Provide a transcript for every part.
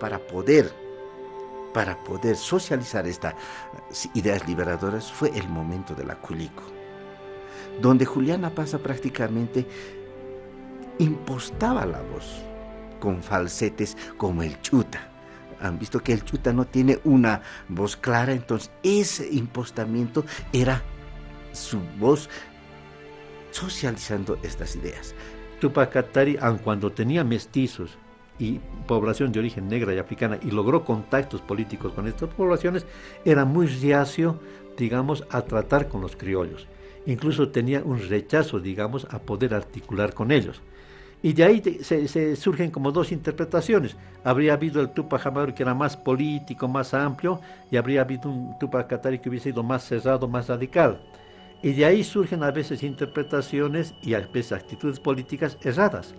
momento para poder socializar estas ideas liberadoras fue el momento de la Culico, donde Juliana Pasa prácticamente impostaba la voz con falsetes como el chuta. Han visto que el chuta no tiene una voz clara, entonces ese impostamiento era su voz socializando estas ideas. Tupac Katari, aun cuando tenía mestizos y población de origen negra y africana y logró contactos políticos con estas poblaciones, era muy reacio, digamos, a tratar con los criollos. Incluso tenía un rechazo, digamos, a poder articular con ellos. Y de ahí se surgen como dos interpretaciones. Habría habido el Tupac Amaru que era más político, más amplio, y habría habido un Tupac Katari que hubiese sido más cerrado, más radical. Y de ahí surgen a veces interpretaciones y a veces actitudes políticas erradas,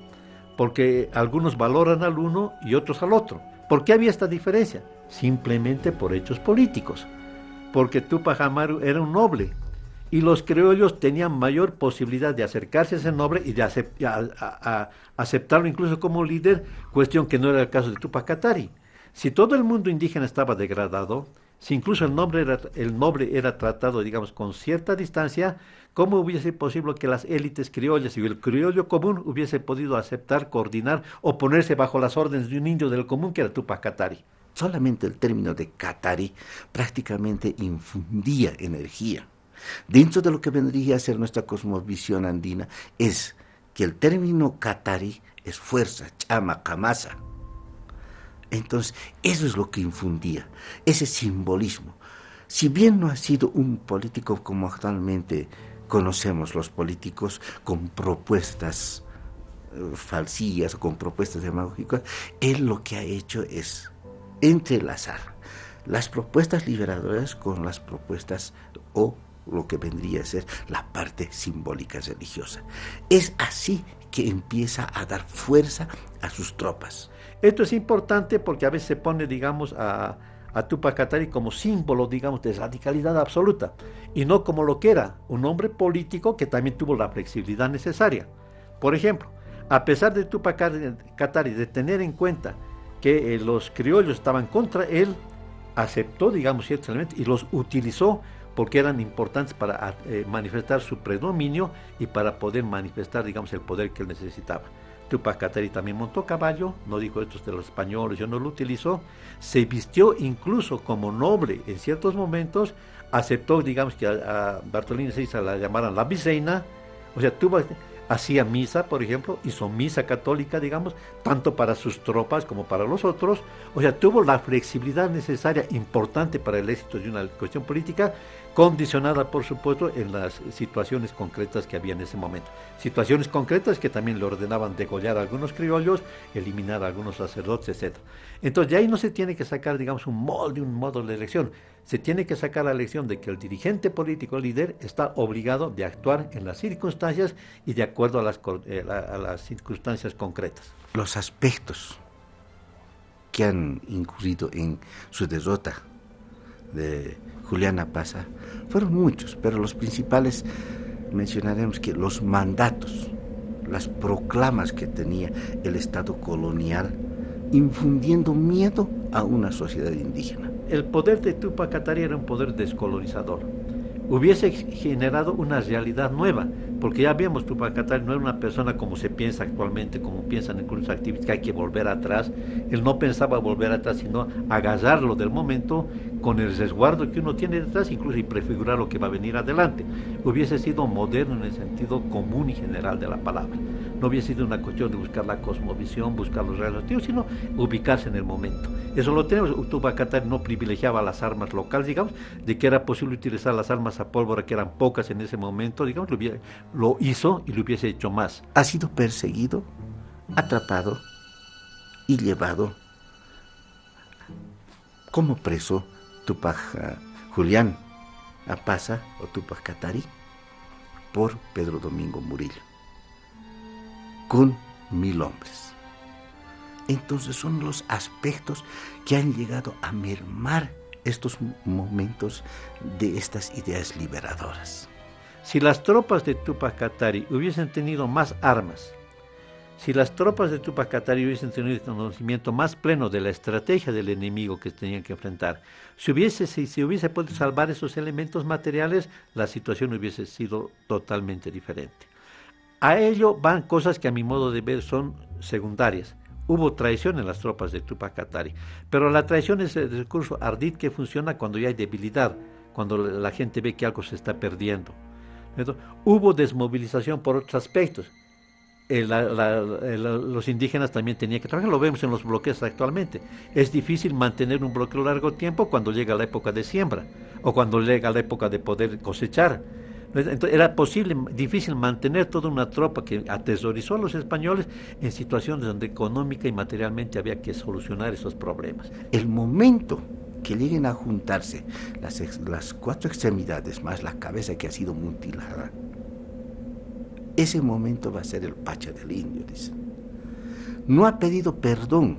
porque algunos valoran al uno y otros al otro. ¿Por qué había esta diferencia? Simplemente por hechos políticos, porque Tupac Amaru era un noble, y los criollos tenían mayor posibilidad de acercarse a ese noble y de aceptarlo incluso como líder, cuestión que no era el caso de Tupac Katari. Si todo el mundo indígena estaba degradado, si incluso el noble era tratado, digamos, con cierta distancia, ¿cómo hubiese sido posible que las élites criollas y el criollo común hubiese podido aceptar, coordinar o ponerse bajo las órdenes de un indio del común que era Tupac Katari? Solamente el término de Katari prácticamente infundía energía. Dentro de lo que vendría a ser nuestra cosmovisión andina es que el término Katari es fuerza, chama, camasa. Entonces, eso es lo que infundía, ese simbolismo. Si bien no ha sido un político como actualmente conocemos los políticos con propuestas falsías o con propuestas demagógicas, él lo que ha hecho es entrelazar las propuestas liberadoras con las propuestas o lo que vendría a ser la parte simbólica religiosa. Es así que empieza a dar fuerza a sus tropas. Esto es importante porque a veces se pone, digamos, a Tupac Katari como símbolo, digamos, de radicalidad absoluta, y no como lo que era, un hombre político que también tuvo la flexibilidad necesaria. Por ejemplo, a pesar de Tupac Katari de tener en cuenta que los criollos estaban contra él, aceptó, digamos, ciertos elementos y los utilizó porque eran importantes para manifestar su predominio y para poder manifestar, digamos, el poder que él necesitaba. Tupac Katari también montó caballo, no dijo esto de los españoles, yo no lo utilizó, se vistió incluso como noble en ciertos momentos, aceptó, digamos, que a Bartolina Sisa la llamaran la Viseina, o sea, hacía misa, por ejemplo, hizo misa católica, digamos, tanto para sus tropas como para los otros, o sea, tuvo la flexibilidad necesaria, importante para el éxito de una cuestión política, condicionada, por supuesto, en las situaciones concretas que había en ese momento. Situaciones concretas que también le ordenaban degollar a algunos criollos, eliminar a algunos sacerdotes, etc. Entonces, de ahí no se tiene que sacar, digamos, un modo de elección. Se tiene que sacar la lección de que el dirigente político, el líder, está obligado de actuar en las circunstancias y de acuerdo a las circunstancias concretas. Los aspectos que han incurrido en su derrota de Juliana Pasa fueron muchos, pero los principales mencionaremos que los mandatos, las proclamas que tenía el Estado colonial, infundiendo miedo a una sociedad indígena. El poder de Tupac Katari era un poder descolonizador. Hubiese generado una realidad nueva, porque ya vemos, Tupac Katari no era una persona como se piensa actualmente, como piensan incluso activistas, que hay que volver atrás. Él no pensaba volver atrás, sino agarrarlo del momento con el resguardo que uno tiene detrás, incluso y prefigurar lo que va a venir adelante. Hubiese sido moderno en el sentido común y general de la palabra. No hubiese sido una cuestión de buscar la cosmovisión, buscar los relativos, sino ubicarse en el momento. Eso lo tenemos. Tupac Katari no privilegiaba las armas locales, digamos, de que era posible utilizar las armas a pólvora, que eran pocas en ese momento, digamos, lo hizo y lo hubiese hecho más. Ha sido perseguido, atrapado y llevado como preso Tupac Julián Pasa o Tupac Katari por Pedro Domingo Murillo, con 1000 hombres. Entonces son los aspectos que han llegado a mermar estos momentos de estas ideas liberadoras. Si las tropas de Tupac Katari hubiesen tenido más armas, Si las tropas de Tupac Katari hubiesen tenido el conocimiento más pleno de la estrategia del enemigo que tenían que enfrentar, si se hubiese podido salvar esos elementos materiales, la situación hubiese sido totalmente diferente. A ello van cosas que a mi modo de ver son secundarias. Hubo traición en las tropas de Tupac Katari, pero la traición es el discurso ardid que funciona cuando ya hay debilidad, cuando la gente ve que algo se está perdiendo. Entonces, hubo desmovilización por otros aspectos. Los indígenas también tenían que trabajar, lo vemos en los bloqueos actualmente. Es difícil mantener un bloqueo largo tiempo cuando llega la época de siembra o cuando llega la época de poder cosechar. Entonces, era difícil mantener toda una tropa que atesorizó a los españoles en situaciones donde económica y materialmente había que solucionar esos problemas. El momento que lleguen a juntarse las cuatro extremidades más la cabeza que ha sido mutilada, ese momento va a ser el pacha del indio, dice. No ha pedido perdón,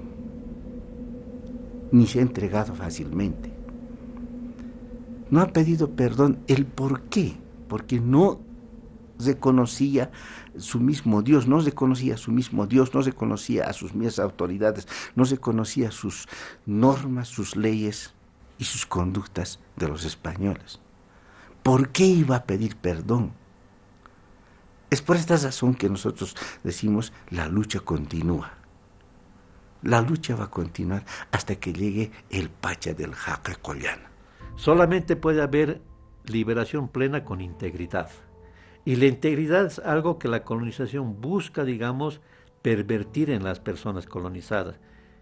ni se ha entregado fácilmente. No ha pedido perdón. ¿El por qué? Porque no reconocía su mismo Dios, no reconocía a su mismo Dios, no reconocía a sus mismas autoridades, no reconocía sus normas, sus leyes y sus conductas de los españoles. ¿Por qué iba a pedir perdón? Es por esta razón que nosotros decimos la lucha continúa. La lucha va a continuar hasta que llegue el pacha del Jaca Collana. Solamente puede haber liberación plena con integridad. Y la integridad es algo que la colonización busca, digamos, pervertir en las personas colonizadas.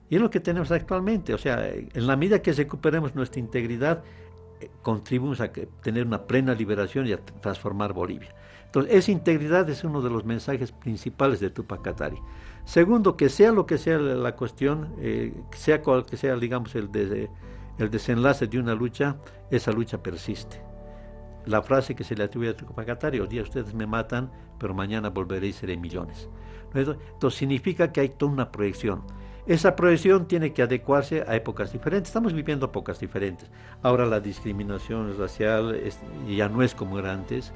Y es lo que tenemos actualmente. O sea, en la medida que recuperemos nuestra integridad, contribuimos a tener una plena liberación y a transformar Bolivia. Entonces, esa integridad es uno de los mensajes principales de Tupac Katari. Segundo, que sea lo que sea la cuestión, sea cual que sea, digamos, el desenlace de una lucha, esa lucha persiste. La frase que se le atribuye a Tupac Katari: hoy día ustedes me matan, pero mañana volveré y seré millones. Entonces significa que hay toda una proyección. Esa proyección tiene que adecuarse a épocas diferentes. Estamos viviendo épocas diferentes. Ahora la discriminación racial ya no es como era antes.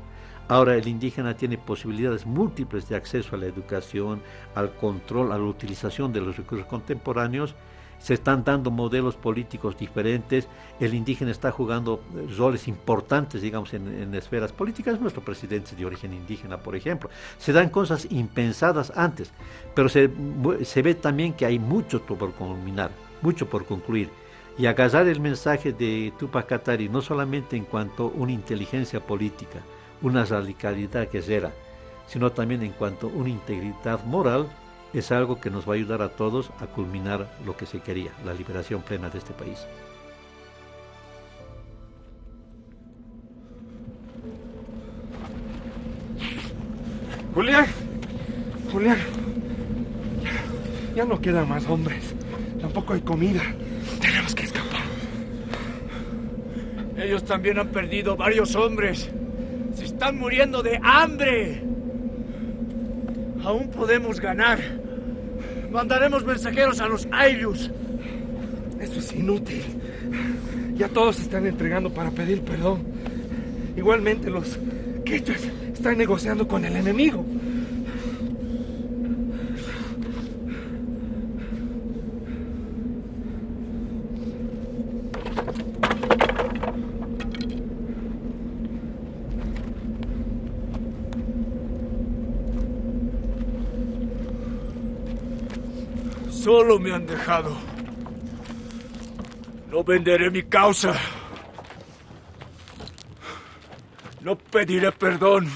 Ahora el indígena tiene posibilidades múltiples de acceso a la educación, al control, a la utilización de los recursos contemporáneos. Se están dando modelos políticos diferentes. El indígena está jugando roles importantes, digamos, en esferas políticas. Nuestro presidente es de origen indígena, por ejemplo. Se dan cosas impensadas antes, pero se ve también que hay mucho por culminar, mucho por concluir. Y agarrar el mensaje de Tupac Katari, no solamente en cuanto a una inteligencia política, una radicalidad guerrera, sino también en cuanto a una integridad moral, es algo que nos va a ayudar a todos a culminar lo que se quería, la liberación plena de este país. Julián, ya no quedan más hombres, tampoco hay comida, tenemos que escapar. Ellos también han perdido varios hombres, se están muriendo de hambre. Aún podemos ganar. Mandaremos mensajeros a los Ayllus. Esto es inútil. Ya todos se están entregando para pedir perdón. Igualmente los quechuas están negociando con el enemigo. Solo me han dejado. No venderé mi causa. No pediré perdón.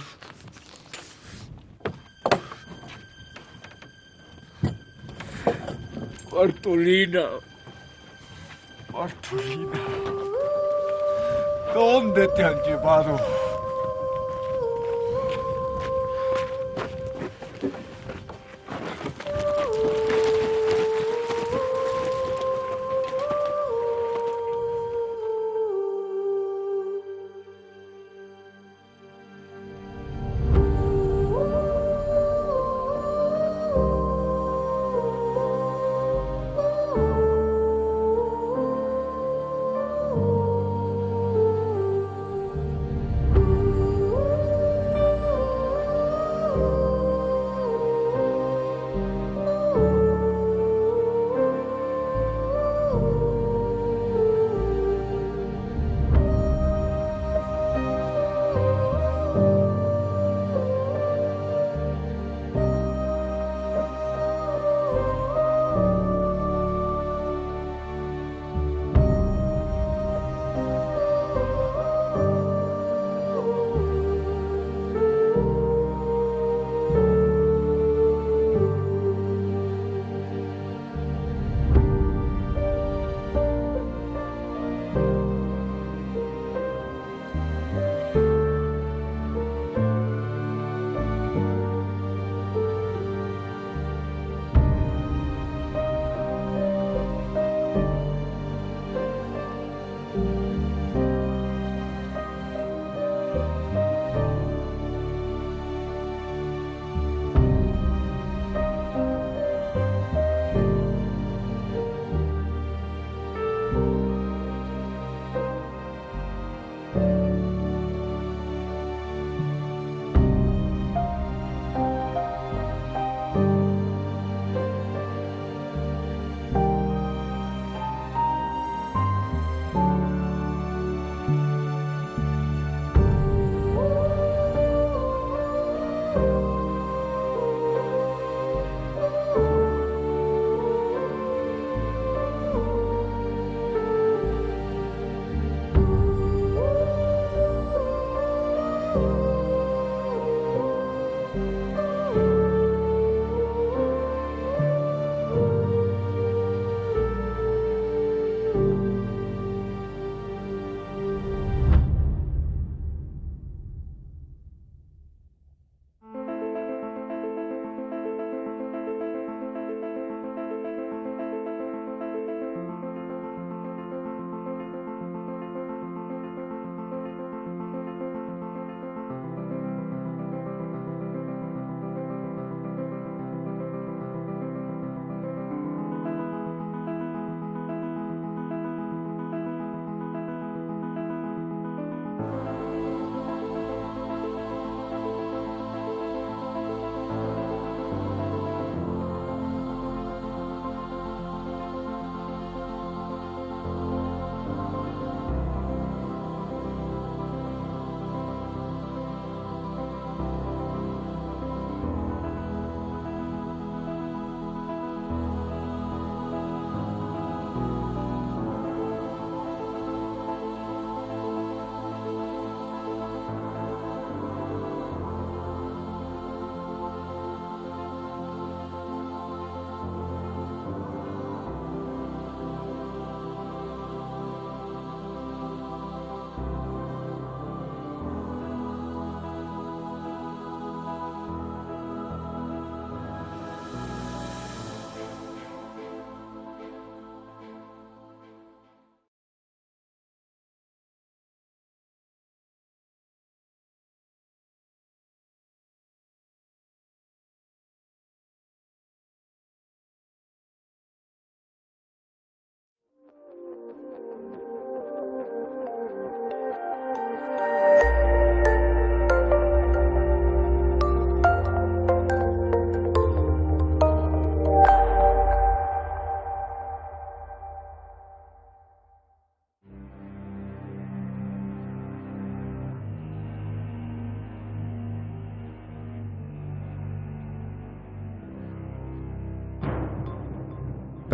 Bartolina. Bartolina. ¿Dónde te han llevado?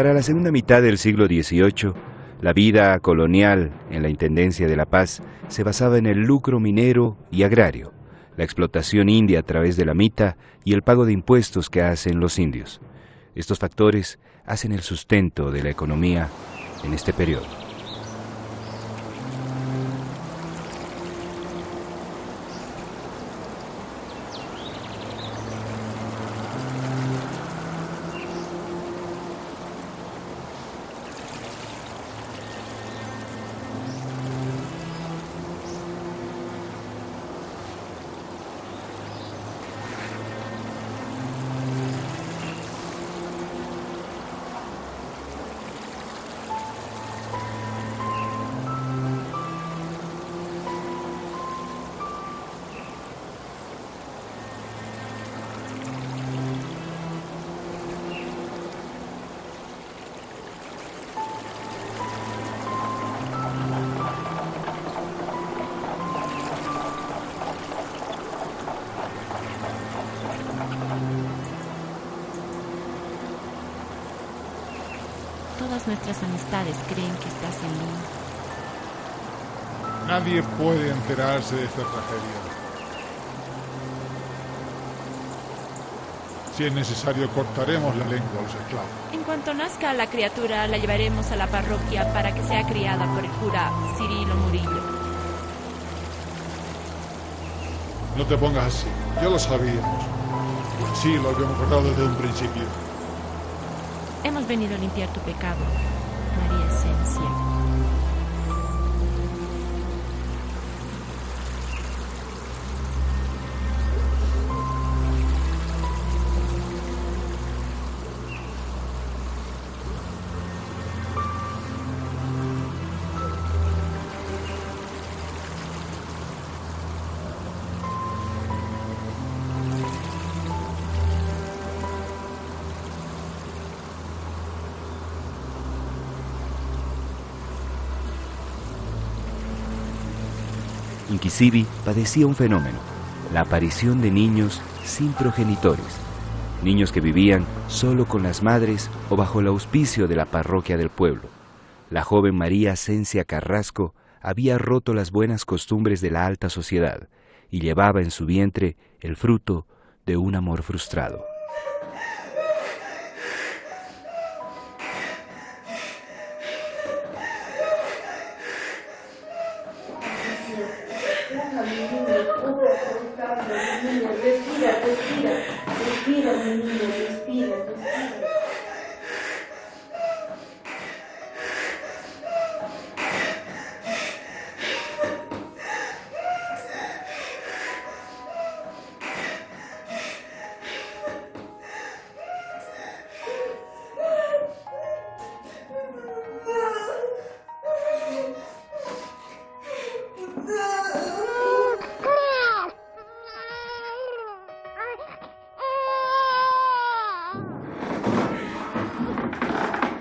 Para la segunda mitad del siglo XVIII, la vida colonial en la Intendencia de La Paz se basaba en el lucro minero y agrario, la explotación india a través de la mita y el pago de impuestos que hacen los indios. Estos factores hacen el sustento de la economía en este periodo. Todas nuestras amistades creen que estás en Lima. Nadie puede enterarse de esta tragedia. Si es necesario, cortaremos la lengua a los esclavos. En cuanto nazca la criatura, la llevaremos a la parroquia para que sea criada por el cura Cirilo Murillo. No te pongas así. Ya lo sabíamos. Pues sí, lo habíamos acordado desde un principio. Hemos venido a limpiar tu pecado, María Esencia. Inquisibi padecía un fenómeno, la aparición de niños sin progenitores, niños que vivían solo con las madres o bajo el auspicio de la parroquia del pueblo. La joven María Esencia Carrasco había roto las buenas costumbres de la alta sociedad y llevaba en su vientre el fruto de un amor frustrado. Respira, mi niño, respira.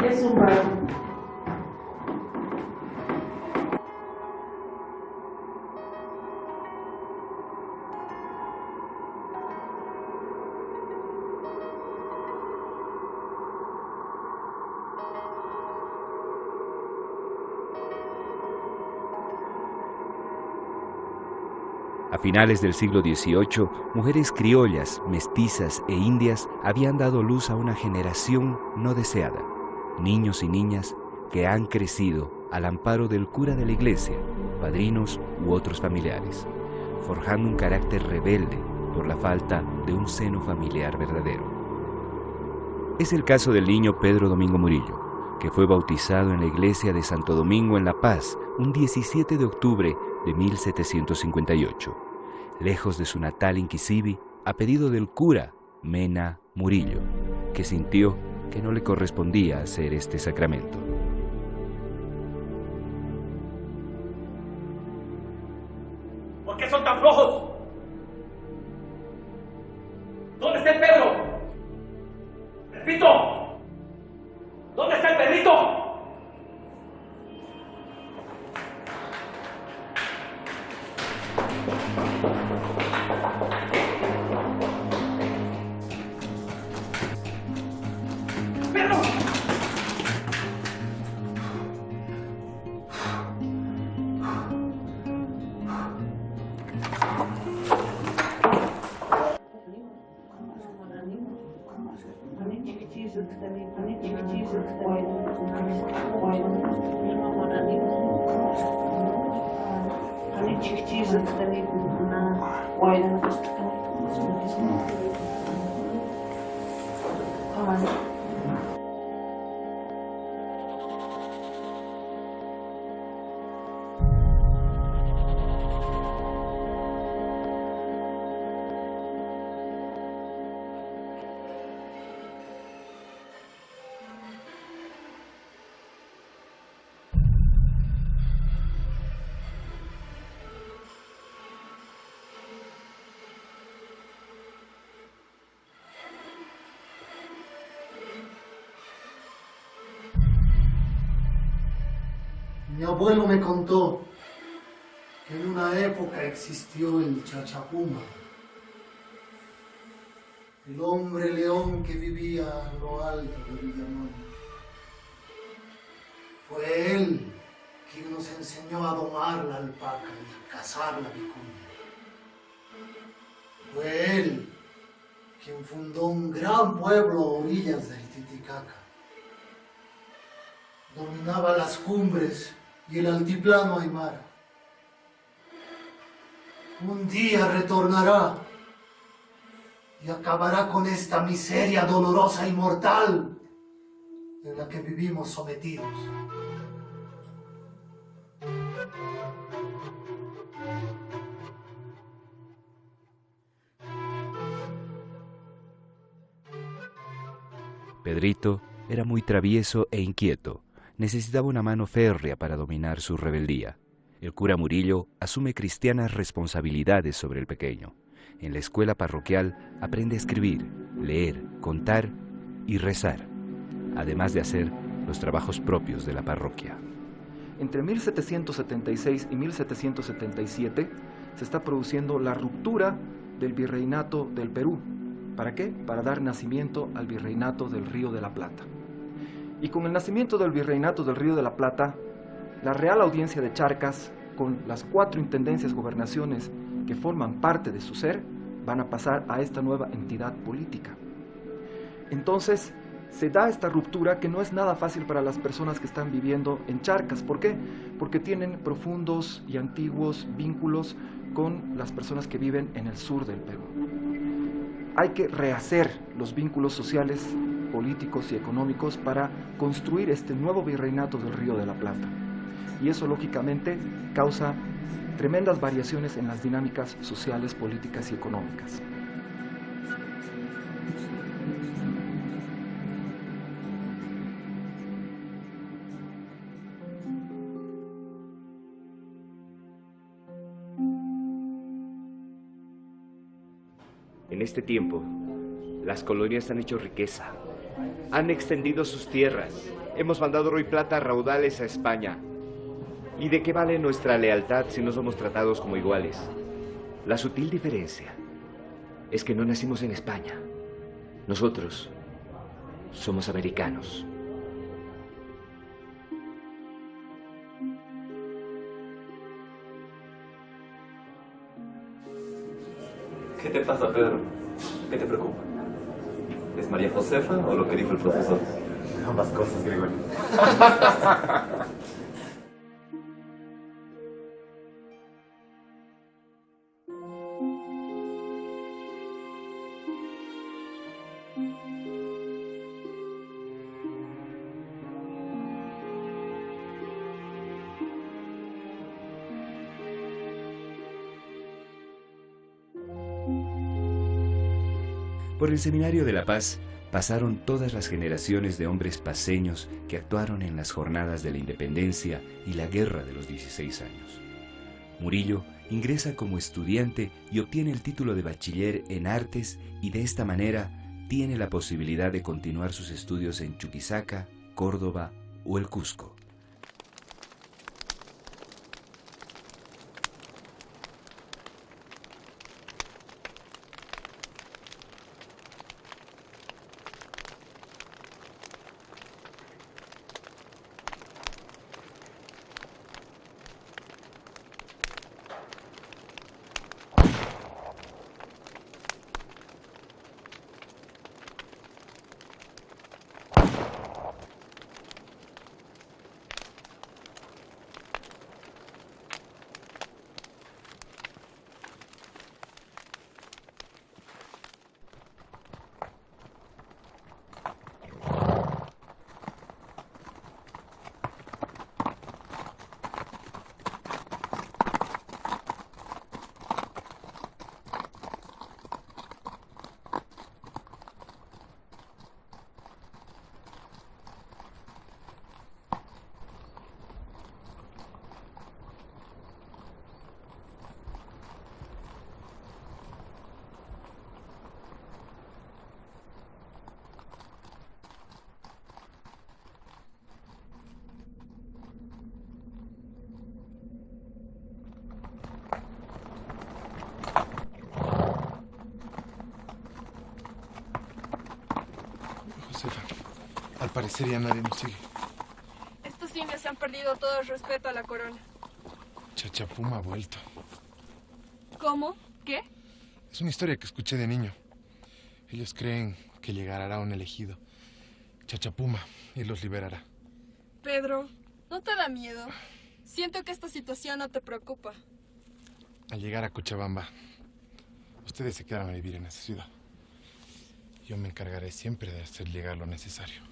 Es un varón. A finales del siglo XVIII, mujeres criollas, mestizas e indias habían dado luz a una generación no deseada, niños y niñas que han crecido al amparo del cura de la iglesia, padrinos u otros familiares, forjando un carácter rebelde por la falta de un seno familiar verdadero. Es el caso del niño Pedro Domingo Murillo, que fue bautizado en la iglesia de Santo Domingo en La Paz un 17 de octubre de 1758, lejos de su natal Inquisibi, a pedido del cura Mena Murillo, que sintió que no le correspondía hacer este sacramento. ¿Por qué son tan flojos? ¿Dónde está el Pedro? Repito, ¿dónde está el Pedrito? ¡Pedro! Bueno, pues Mi abuelo me contó que en una época existió el Chachapuma, el hombre león que vivía en lo alto de Villamón. Fue él quien nos enseñó a domar la alpaca y cazar la vicuña. Fue él quien fundó un gran pueblo a orillas del Titicaca. Dominaba las cumbres y el altiplano Aymara. Un día retornará y acabará con esta miseria dolorosa y mortal en la que vivimos sometidos. Pedrito era muy travieso e inquieto. Necesitaba una mano férrea para dominar su rebeldía. El cura Murillo asume cristianas responsabilidades sobre el pequeño. En la escuela parroquial aprende a escribir, leer, contar y rezar, además de hacer los trabajos propios de la parroquia. Entre 1776 y 1777 se está produciendo la ruptura del virreinato del Perú. ¿Para qué? Para dar nacimiento al virreinato del Río de la Plata. Y con el nacimiento del virreinato del Río de la Plata, la Real Audiencia de Charcas, con las 4 intendencias, gobernaciones que forman parte de su ser, van a pasar a esta nueva entidad política. Entonces, se da esta ruptura que no es nada fácil para las personas que están viviendo en Charcas. ¿Por qué? Porque tienen profundos y antiguos vínculos con las personas que viven en el sur del Perú. Hay que rehacer los vínculos sociales, políticos y económicos para construir este nuevo virreinato del Río de la Plata. Y eso, lógicamente, causa tremendas variaciones en las dinámicas sociales, políticas y económicas. En este tiempo, las colonias han hecho riqueza, han extendido sus tierras, hemos mandado oro y plata a raudales a España. ¿Y de qué vale nuestra lealtad si no somos tratados como iguales? La sutil diferencia es que no nacimos en España. Nosotros somos americanos. ¿Qué te pasa, Pedro? ¿Qué te preocupa? ¿Es María Josefa o lo que dijo el profesor? Ambas cosas, Gregorio. Por el Seminario de La Paz pasaron todas las generaciones de hombres paceños que actuaron en las jornadas de la independencia y la guerra de los 16 años. Murillo ingresa como estudiante y obtiene el título de bachiller en artes y de esta manera tiene la posibilidad de continuar sus estudios en Chuquisaca, Córdoba o el Cusco. Al parecer ya nadie nos sigue. Estos indios han perdido todo el respeto a la corona. Chachapuma ha vuelto. ¿Cómo? ¿Qué? Es una historia que escuché de niño. Ellos creen que llegará un elegido, Chachapuma, y los liberará. Pedro, ¿no te da miedo? Siento que esta situación no te preocupa. Al llegar a Cochabamba, ustedes se quedaron a vivir en esa ciudad. Yo me encargaré siempre de hacer llegar lo necesario.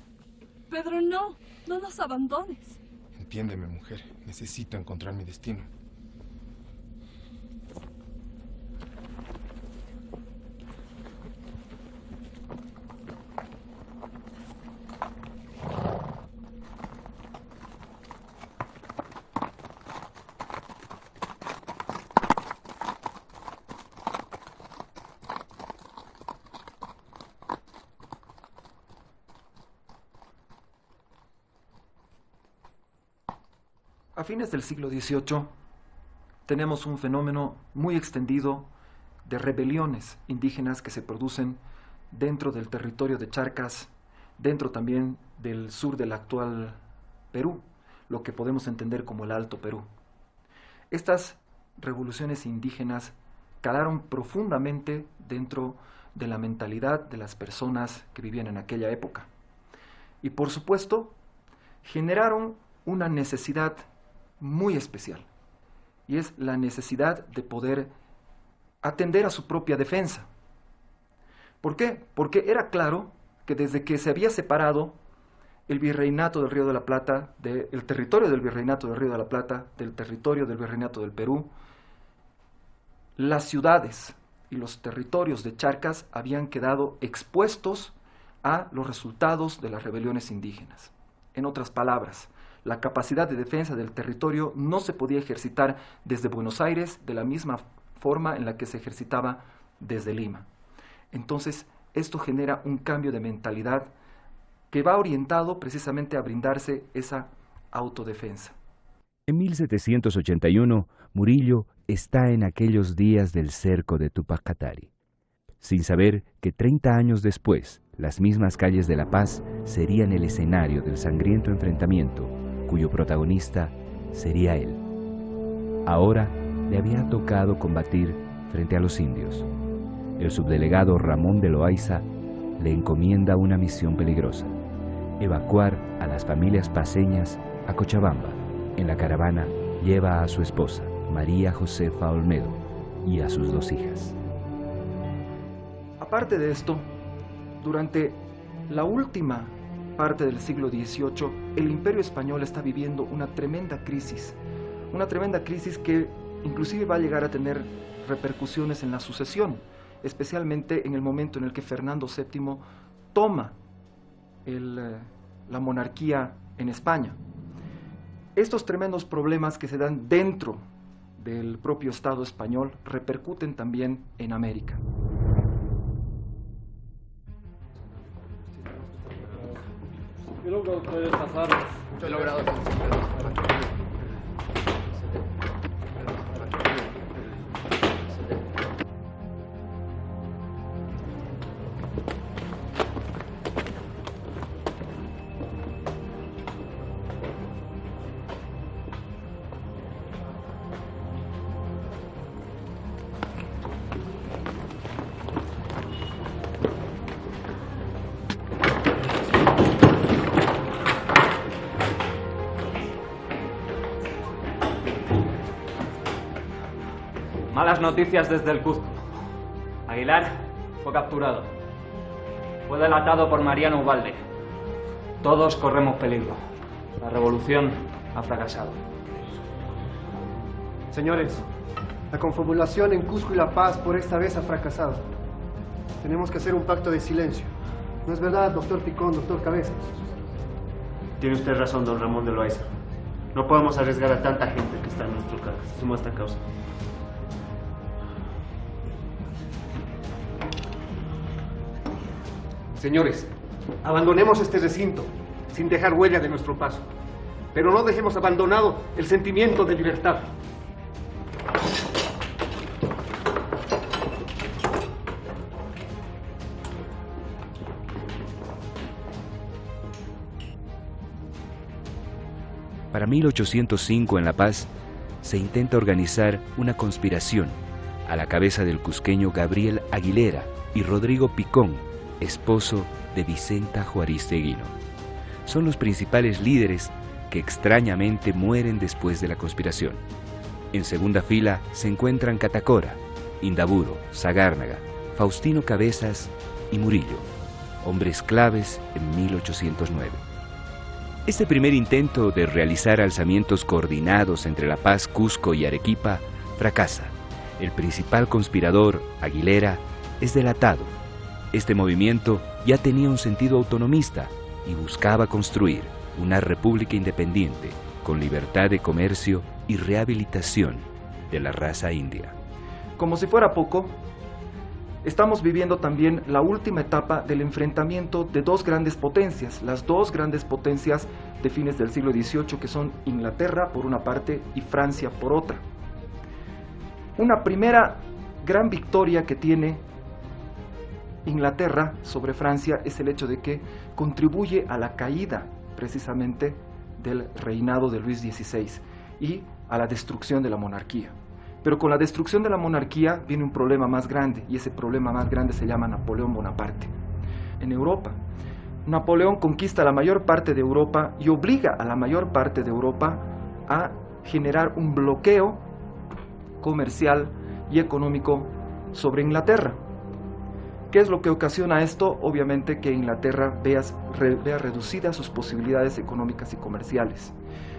Pedro, no nos abandones. Entiéndeme, mujer. Necesito encontrar mi destino. A fines del siglo XVIII tenemos un fenómeno muy extendido de rebeliones indígenas que se producen dentro del territorio de Charcas, dentro también del sur del actual Perú, lo que podemos entender como el Alto Perú. Estas revoluciones indígenas calaron profundamente dentro de la mentalidad de las personas que vivían en aquella época. Y por supuesto, generaron una necesidad muy especial, y es la necesidad de poder atender a su propia defensa. ¿Por qué? Porque era claro que desde que se había separado el virreinato del Río de la Plata, el territorio del virreinato del Río de la Plata, del territorio del virreinato del Perú, las ciudades y los territorios de Charcas habían quedado expuestos a los resultados de las rebeliones indígenas. En otras palabras, la capacidad de defensa del territorio no se podía ejercitar desde Buenos Aires de la misma forma en la que se ejercitaba desde Lima. Entonces, esto genera un cambio de mentalidad que va orientado precisamente a brindarse esa autodefensa. En 1781, Murillo está en aquellos días del cerco de Tupac Katari, sin saber que 30 años después, las mismas calles de La Paz serían el escenario del sangriento enfrentamiento, cuyo protagonista sería él. Ahora le había tocado combatir frente a los indios. El subdelegado Ramón de Loaiza le encomienda una misión peligrosa: evacuar a las familias paceñas a Cochabamba. En la caravana lleva a su esposa, María Josefa Olmedo, y a sus 2 hijas. Aparte de esto, durante la última parte del siglo XVIII, el Imperio Español está viviendo una tremenda crisis que inclusive va a llegar a tener repercusiones en la sucesión, especialmente en el momento en el que Fernando VII toma la monarquía en España. Estos tremendos problemas que se dan dentro del propio Estado español repercuten también en América. ¿Qué logrado puede pasar? He logrado. Malas noticias desde el Cuzco. Aguilar fue capturado. Fue delatado por Mariano Ubalde. Todos corremos peligro. La revolución ha fracasado. Señores, la confabulación en Cusco y La Paz por esta vez ha fracasado. Tenemos que hacer un pacto de silencio. ¿No es verdad, doctor Picón, doctor Cabezas? Tiene usted razón, don Ramón de Loaiza. No podemos arriesgar a tanta gente que está en nuestro cargo. Suma esta causa. Señores, abandonemos este recinto sin dejar huella de nuestro paso, pero no dejemos abandonado el sentimiento de libertad. Para 1805 en La Paz se intenta organizar una conspiración a la cabeza del cusqueño Gabriel Aguilera y Rodrigo Picón, esposo de Vicenta Juaristeguino. Son los principales líderes que extrañamente mueren después de la conspiración. En segunda fila se encuentran Catacora, Indaburo, Sagárnaga, Faustino Cabezas y Murillo, hombres claves en 1809. Este primer intento de realizar alzamientos coordinados entre La Paz, Cusco y Arequipa fracasa. El principal conspirador, Aguilera, es delatado. Este movimiento ya tenía un sentido autonomista y buscaba construir una república independiente con libertad de comercio y rehabilitación de la raza india. Como si fuera poco, estamos viviendo también la última etapa del enfrentamiento de dos grandes potencias, las dos grandes potencias de fines del siglo XVIII, que son Inglaterra por una parte y Francia por otra. Una primera gran victoria que tiene Inglaterra sobre Francia es el hecho de que contribuye a la caída precisamente del reinado de Luis XVI y a la destrucción de la monarquía. Pero con la destrucción de la monarquía viene un problema más grande, y ese problema más grande se llama Napoleón Bonaparte. En Europa, Napoleón conquista la mayor parte de Europa y obliga a la mayor parte de Europa a generar un bloqueo comercial y económico sobre Inglaterra. ¿Qué es lo que ocasiona esto? Obviamente que Inglaterra vea reducidas sus posibilidades económicas y comerciales.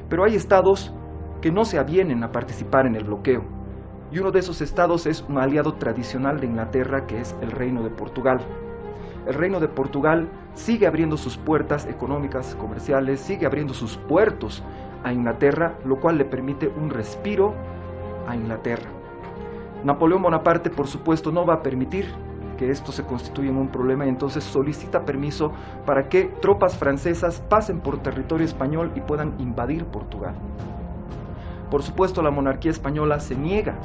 Pero hay estados que no se avienen a participar en el bloqueo. Y uno de esos estados es un aliado tradicional de Inglaterra, que es el Reino de Portugal. El Reino de Portugal sigue abriendo sus puertas económicas, comerciales, sigue abriendo sus puertos a Inglaterra, lo cual le permite un respiro a Inglaterra. Napoleón Bonaparte, por supuesto, no va a permitir que esto se constituya en un problema, y entonces solicita permiso para que tropas francesas pasen por territorio español y puedan invadir Portugal. Por supuesto, la monarquía española se niega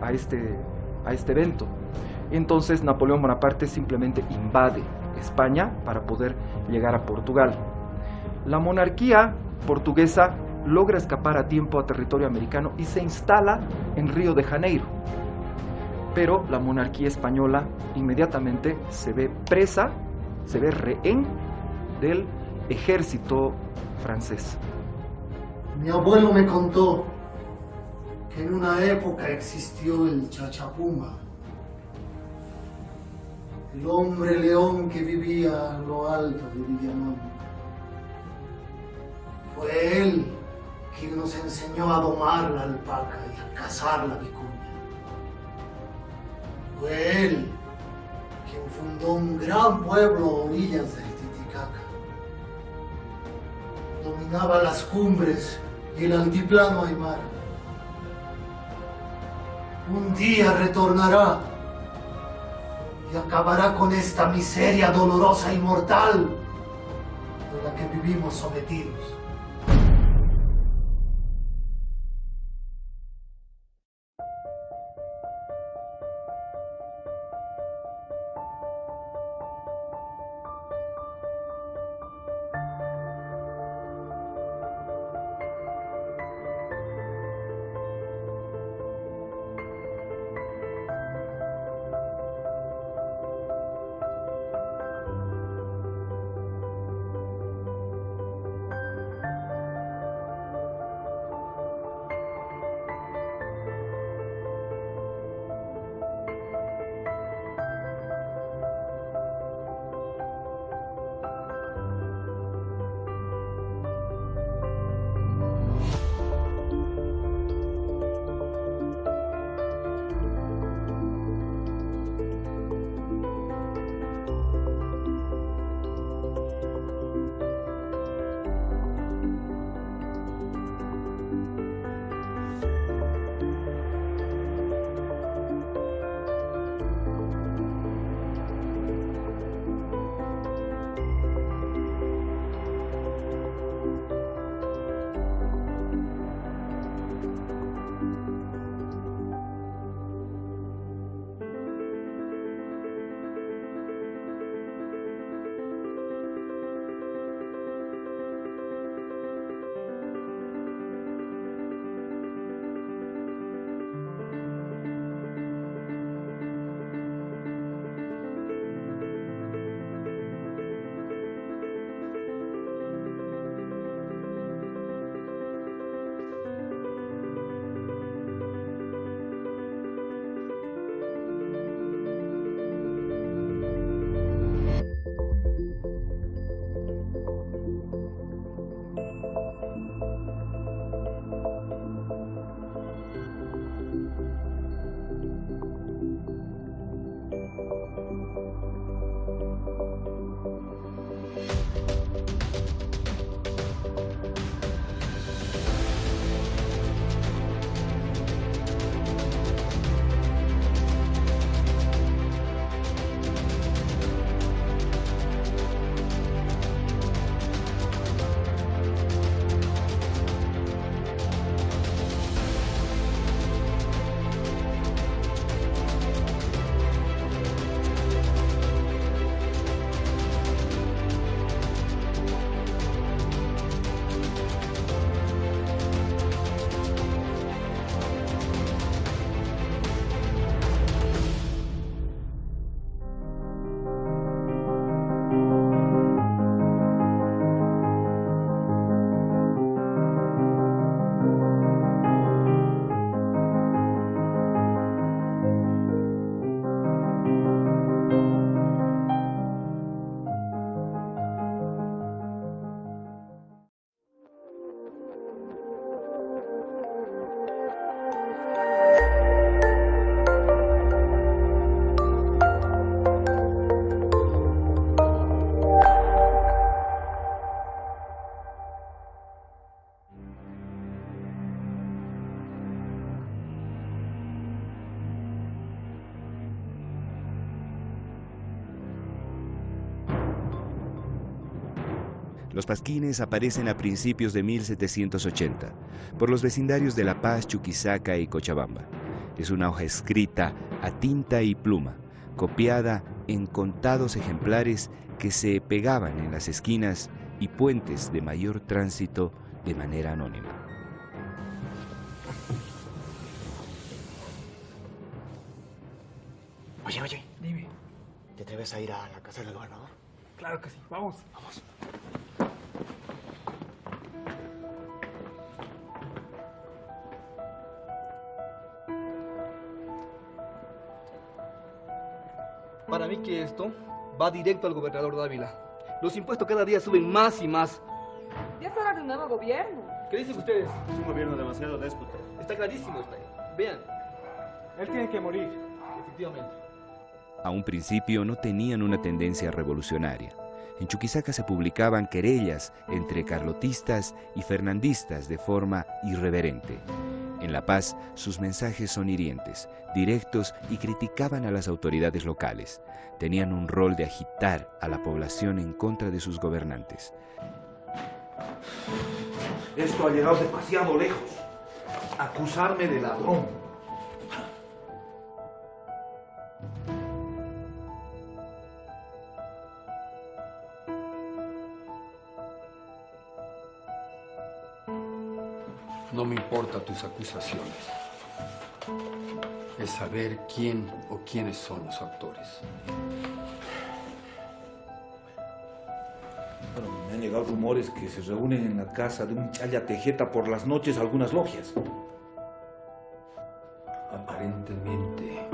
a este evento. Entonces Napoleón Bonaparte simplemente invade España para poder llegar a Portugal. La monarquía portuguesa logra escapar a tiempo a territorio americano y se instala en Río de Janeiro. Pero la monarquía española inmediatamente se ve presa, se ve rehén del ejército francés. Mi abuelo me contó que en una época existió el Chachapuma, el hombre león que vivía a lo alto de Villanueva. Fue él quien nos enseñó a domar la alpaca y a cazar la vicuña. Fue él quien fundó un gran pueblo a orillas del Titicaca. Dominaba las cumbres y el altiplano Aymara. Un día retornará y acabará con esta miseria dolorosa y mortal en la que vivimos sometidos. Los pasquines aparecen a principios de 1780 por los vecindarios de La Paz, Chuquisaca y Cochabamba. Es una hoja escrita a tinta y pluma, copiada en contados ejemplares que se pegaban en las esquinas y puentes de mayor tránsito de manera anónima. Oye, dime. ¿Te atreves a ir a la casa del gobernador? Claro que sí, vamos. Vamos. Para mí que esto va directo al gobernador Dávila. Los impuestos cada día suben más y más. Ya será de un nuevo gobierno. ¿Qué dicen ustedes? Es un gobierno demasiado déspota. Está clarísimo, está ahí. Vean. Él tiene que morir. Efectivamente. A un principio no tenían una tendencia revolucionaria. En Chuquisaca se publicaban querellas entre carlotistas y fernandistas de forma irreverente. En La Paz, sus mensajes son hirientes, directos y criticaban a las autoridades locales. Tenían un rol de agitar a la población en contra de sus gobernantes. Esto ha llegado demasiado lejos. Acusarme de ladrón. No me importan tus acusaciones. Es saber quién o quiénes son los autores. Bueno, me han llegado rumores que se reúnen en la casa de un Chaya Tejeta por las noches algunas logias. Aparentemente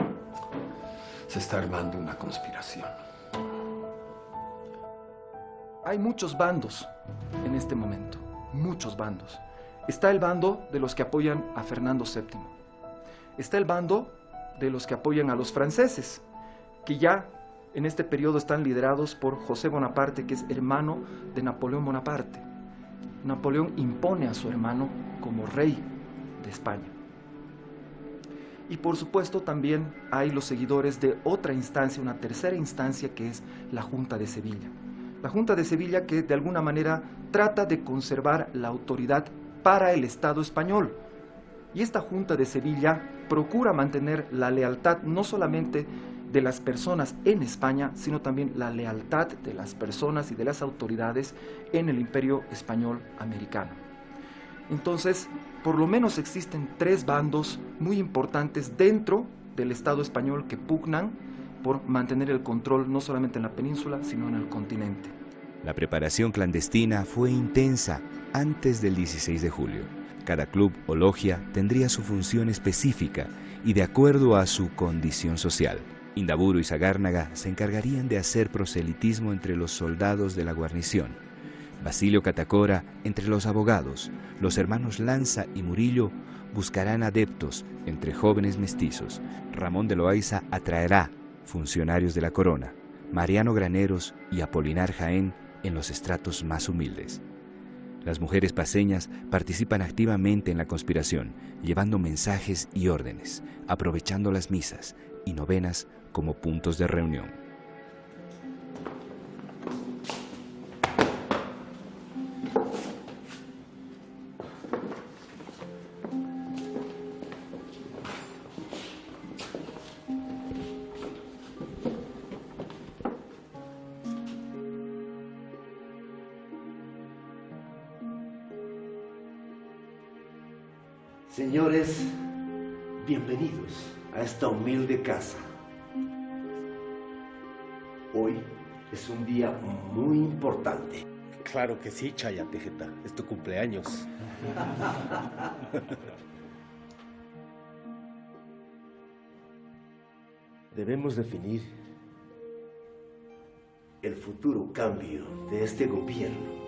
se está armando una conspiración. Hay muchos bandos en este momento, muchos bandos. Está el bando de los que apoyan a Fernando VII. Está el bando de los que apoyan a los franceses, que ya en este periodo están liderados por José Bonaparte, que es hermano de Napoleón Bonaparte. Napoleón impone a su hermano como rey de España. Y por supuesto también hay los seguidores de otra instancia, una tercera instancia, que es la Junta de Sevilla. La Junta de Sevilla que de alguna manera trata de conservar la autoridad para el Estado español. Y esta Junta de Sevilla procura mantener la lealtad no solamente de las personas en España, sino también la lealtad de las personas y de las autoridades en el Imperio Español Americano. Entonces, por lo menos existen tres bandos muy importantes dentro del Estado español que pugnan por mantener el control no solamente en la península, sino en el continente. La preparación clandestina fue intensa antes del 16 de julio. Cada club o logia tendría su función específica y de acuerdo a su condición social. Indaburu y Sagárnaga se encargarían de hacer proselitismo entre los soldados de la guarnición. Basilio Catacora entre los abogados. Los hermanos Lanza y Murillo buscarán adeptos entre jóvenes mestizos. Ramón de Loaiza atraerá funcionarios de la corona. Mariano Graneros y Apolinar Jaén en los estratos más humildes. Las mujeres paceñas participan activamente en la conspiración, llevando mensajes y órdenes, aprovechando las misas y novenas como puntos de reunión. Señores, bienvenidos a esta humilde casa. Hoy es un día muy importante. Claro que sí, Chaya Tejeta. Es tu cumpleaños. Debemos definir el futuro cambio de este gobierno.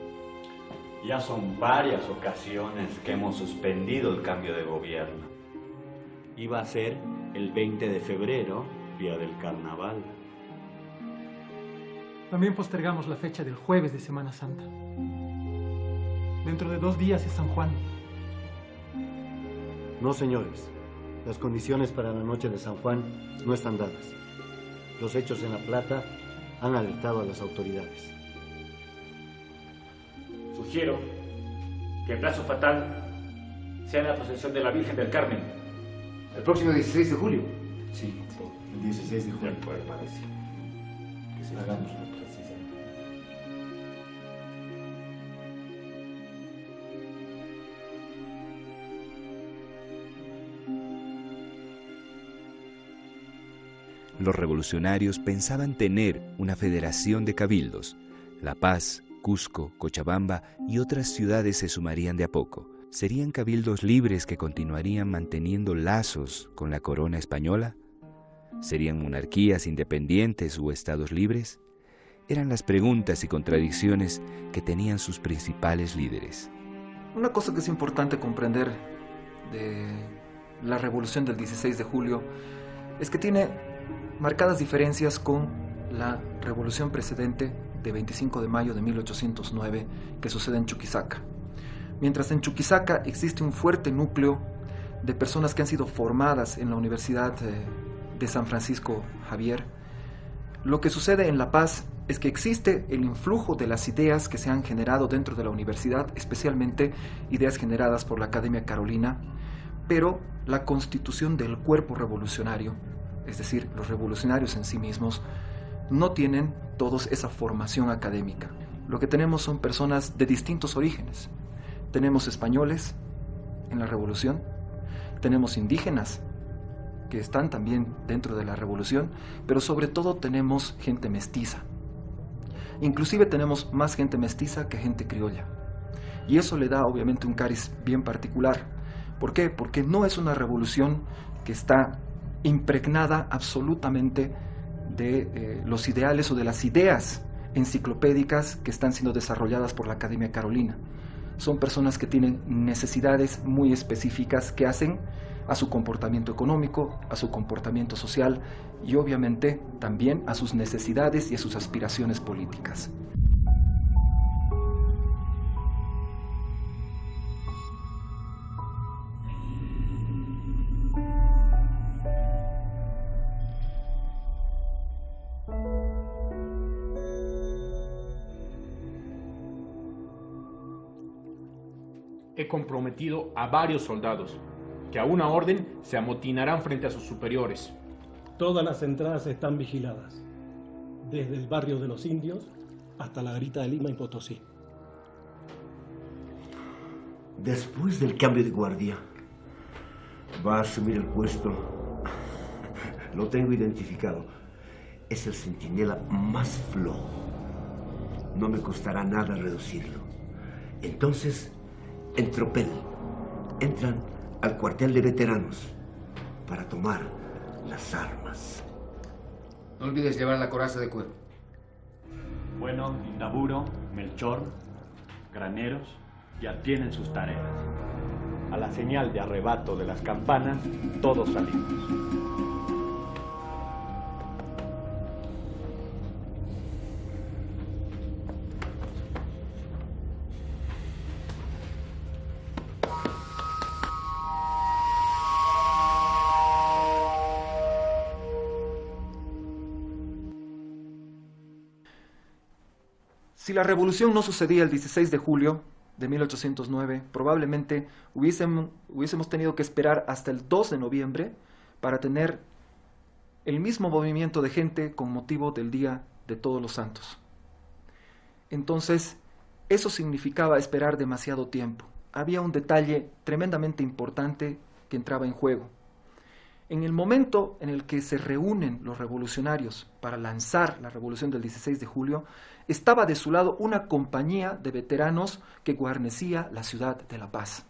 Ya son varias ocasiones que hemos suspendido el cambio de gobierno. Iba a ser el 20 de febrero, día del carnaval. También postergamos la fecha del jueves de Semana Santa. Dentro de 2 días es San Juan. No, señores. Las condiciones para la noche de San Juan no están dadas. Los hechos en La Plata han alertado a las autoridades. sugiero que el plazo fatal sea la procesión de la Virgen del Carmen. ¿El próximo 16 de julio? Sí, el 16 de julio. De acuerdo. Parece. Que se hagamos una procesión. Los revolucionarios pensaban tener una federación de cabildos. La Paz, Cusco, Cochabamba y otras ciudades se sumarían de a poco. ¿Serían cabildos libres que continuarían manteniendo lazos con la corona española? ¿Serían monarquías independientes o estados libres? Eran las preguntas y contradicciones que tenían sus principales líderes. Una cosa que es importante comprender de la revolución del 16 de julio es que tiene marcadas diferencias con la revolución precedente de 25 de mayo de 1809 que sucede en Chuquisaca. Mientras en Chuquisaca existe un fuerte núcleo de personas que han sido formadas en la Universidad de San Francisco Javier, lo que sucede en La Paz es que existe el influjo de las ideas que se han generado dentro de la universidad, especialmente ideas generadas por la Academia Carolina, pero la constitución del cuerpo revolucionario, es decir, los revolucionarios en sí mismos, no tienen todos esa formación académica. Lo que tenemos son personas de distintos orígenes. Tenemos españoles en la revolución, tenemos indígenas que están también dentro de la revolución, pero sobre todo tenemos gente mestiza. Inclusive tenemos más gente mestiza que gente criolla. Y eso le da obviamente un cariz bien particular. ¿Por qué? Porque no es una revolución que está impregnada absolutamente de los ideales o de las ideas enciclopédicas que están siendo desarrolladas por la Academia Carolina. Son personas que tienen necesidades muy específicas que hacen a su comportamiento económico, a su comportamiento social y obviamente también a sus necesidades y a sus aspiraciones políticas. He comprometido a varios soldados que a una orden se amotinarán frente a sus superiores. Todas las entradas están vigiladas, desde el barrio de los Indios hasta la garita de Lima y Potosí. Después del cambio de guardia, va a asumir el puesto. Lo tengo identificado. Es el centinela más flojo. No me costará nada reducirlo. Entonces, en tropel, entran al cuartel de veteranos para tomar las armas. No olvides llevar la coraza de cuero. Bueno, Indaburo, Melchor, Graneros ya tienen sus tareas. A la señal de arrebato de las campanas, todos salimos. Si la revolución no sucedía el 16 de julio de 1809, probablemente hubiésemos tenido que esperar hasta el 2 de noviembre para tener el mismo movimiento de gente con motivo del Día de Todos los Santos. Entonces, eso significaba esperar demasiado tiempo. Había un detalle tremendamente importante que entraba en juego. En el momento en el que se reúnen los revolucionarios para lanzar la revolución del 16 de julio, estaba de su lado una compañía de veteranos que guarnecía la ciudad de La Paz.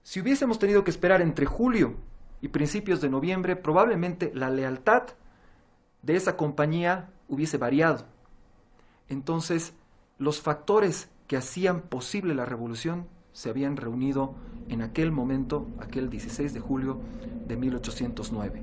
Si hubiésemos tenido que esperar entre julio y principios de noviembre, probablemente la lealtad de esa compañía hubiese variado. Entonces, los factores que hacían posible la revolución se habían reunido en aquel momento, aquel 16 de julio de 1809.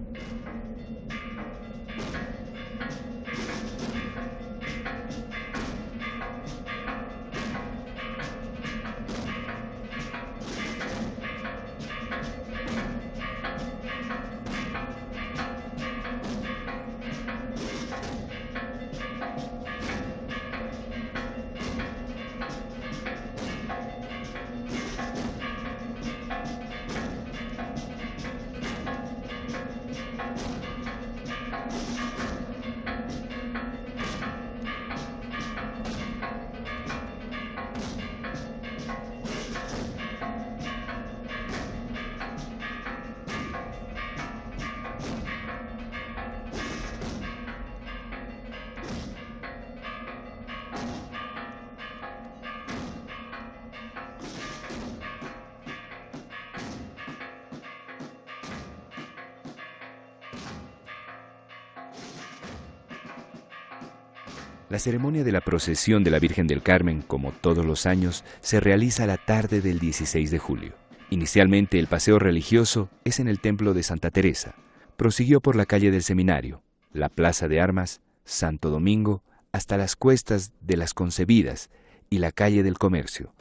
La ceremonia de la procesión de la Virgen del Carmen, como todos los años, se realiza la tarde del 16 de julio. Inicialmente el paseo religioso es en el templo de Santa Teresa. Prosiguió por la calle del Seminario, la Plaza de Armas, Santo Domingo, hasta las cuestas de las Concebidas y la calle del Comercio.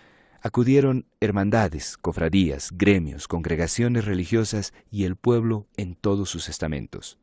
Acudieron hermandades, cofradías, gremios, congregaciones religiosas y el pueblo en todos sus estamentos.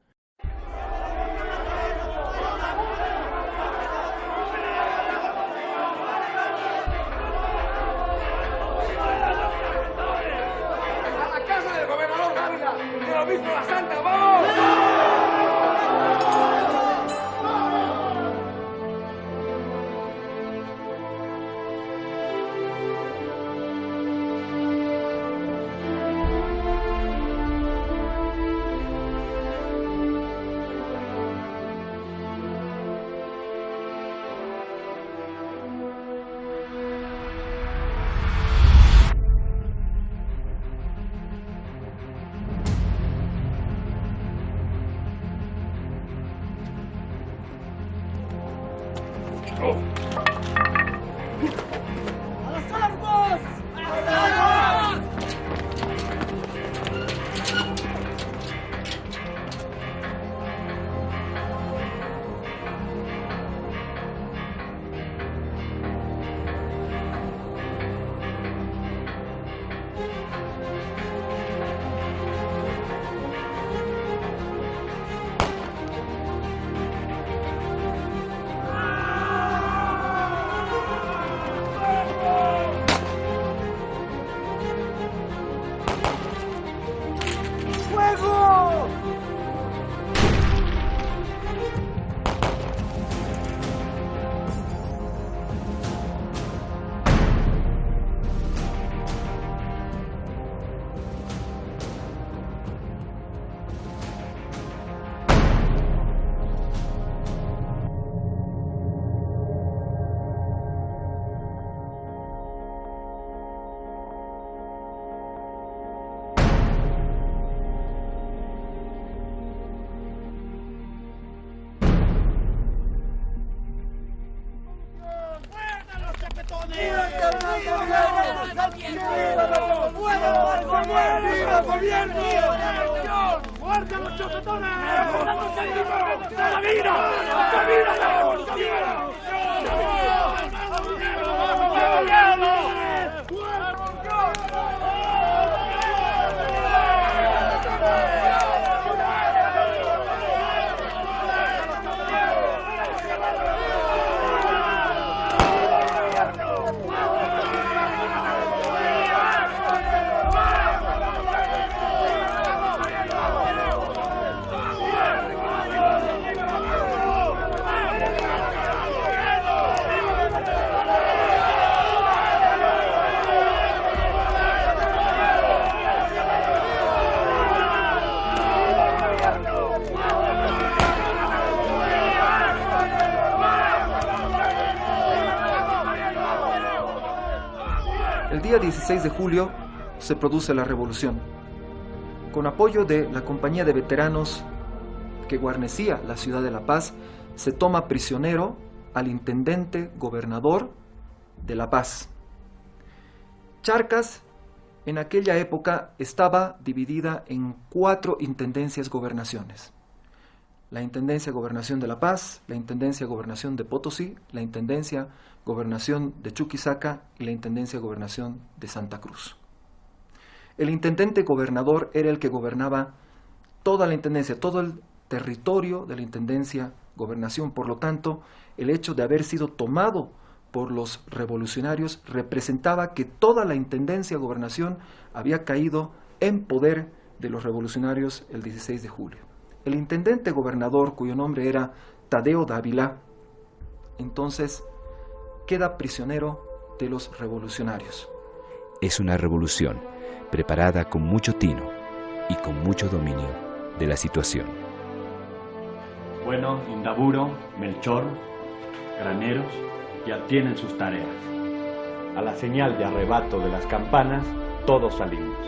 El día 16 de julio se produce la revolución. Con apoyo de la compañía de veteranos que guarnecía la ciudad de La Paz, se toma prisionero al intendente gobernador de La Paz. Charcas en aquella época estaba dividida en 4 intendencias gobernaciones. La Intendencia Gobernación de La Paz, la Intendencia Gobernación de Potosí, la Intendencia Gobernación de Chuquisaca y la Intendencia Gobernación de Santa Cruz. El intendente gobernador era el que gobernaba toda la intendencia, todo el territorio de la Intendencia Gobernación. Por lo tanto, el hecho de haber sido tomado por los revolucionarios representaba que toda la Intendencia Gobernación había caído en poder de los revolucionarios el 16 de julio. El intendente gobernador, cuyo nombre era Tadeo Dávila, entonces queda prisionero de los revolucionarios. Es una revolución preparada con mucho tino y con mucho dominio de la situación. Bueno, Indaburo, Melchor, Graneros, ya tienen sus tareas. A la señal de arrebato de las campanas, todos salimos.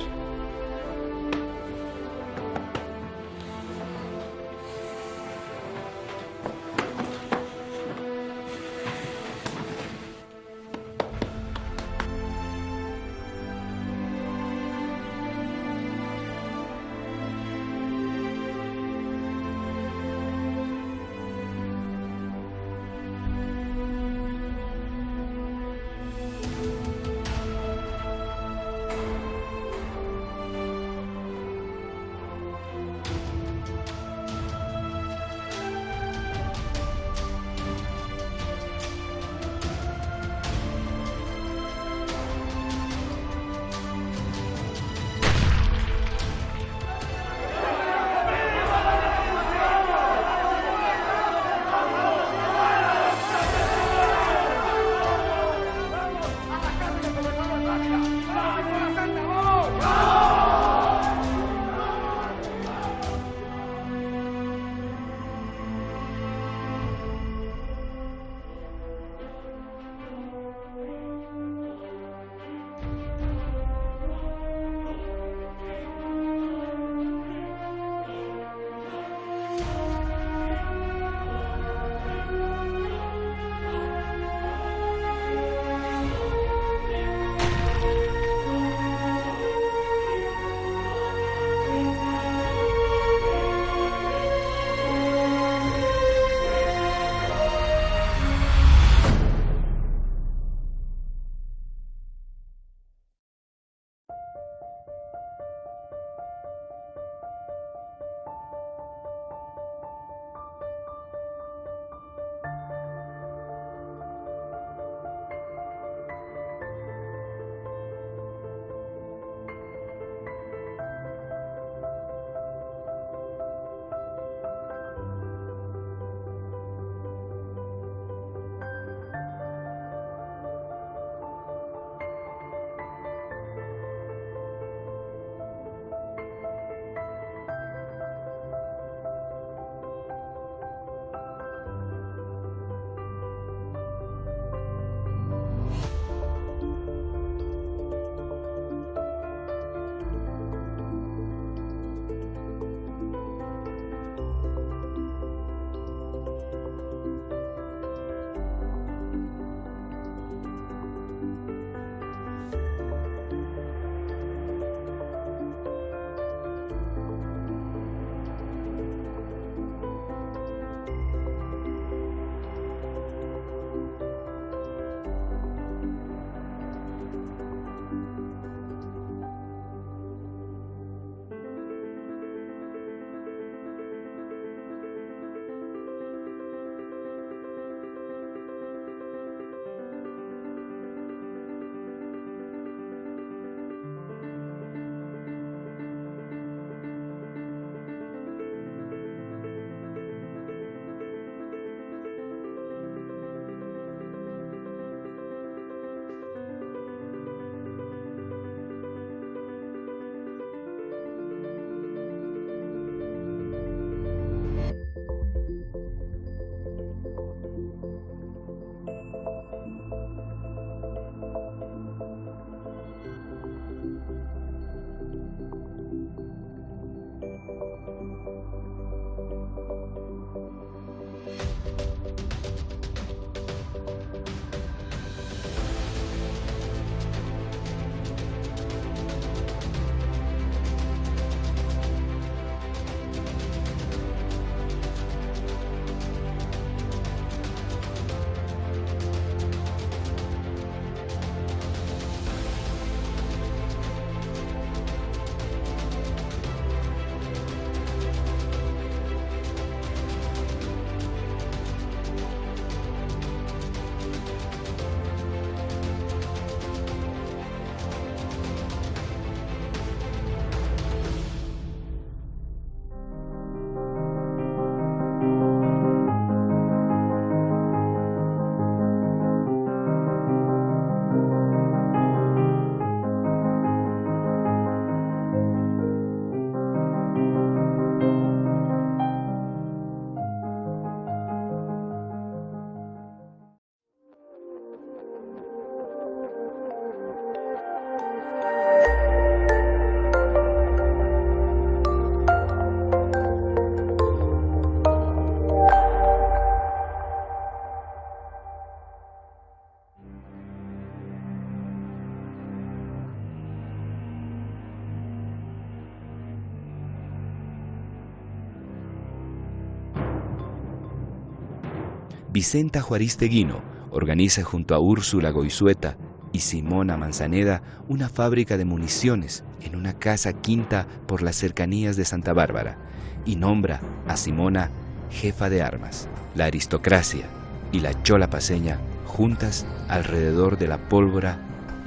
Vicenta Juaristeguino organiza junto a Úrsula Goizueta y Simona Manzaneda una fábrica de municiones en una casa quinta por las cercanías de Santa Bárbara y nombra a Simona jefa de armas. La aristocracia y la chola paceña, juntas alrededor de la pólvora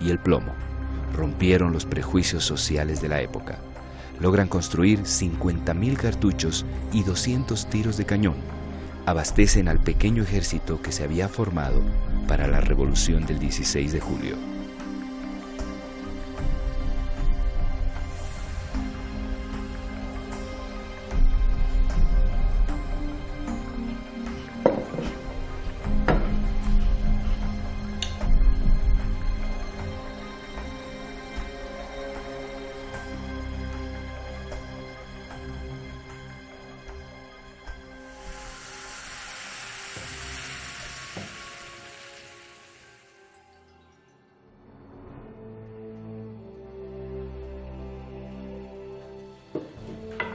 y el plomo, rompieron los prejuicios sociales de la época. Logran construir 50.000 cartuchos y 200 tiros de cañón. Abastecen al pequeño ejército que se había formado para la revolución del 16 de julio.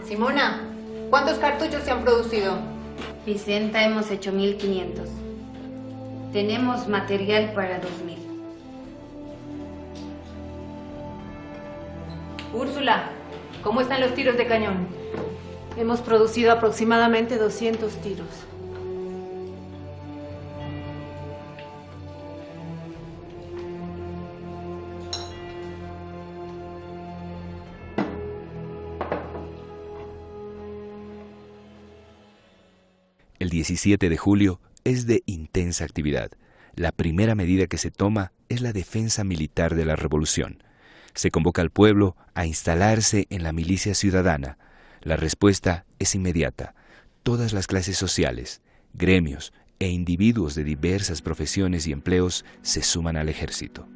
Simona, ¿cuántos cartuchos se han producido? Vicenta, hemos hecho 1500. Tenemos material para 2000. Úrsula, ¿cómo están los tiros de cañón? Hemos producido aproximadamente 200 tiros. El 17 de julio es de intensa actividad. La primera medida que se toma es la defensa militar de la revolución. Se convoca al pueblo a instalarse en la milicia ciudadana. La respuesta es inmediata. Todas las clases sociales, gremios e individuos de diversas profesiones y empleos se suman al ejército.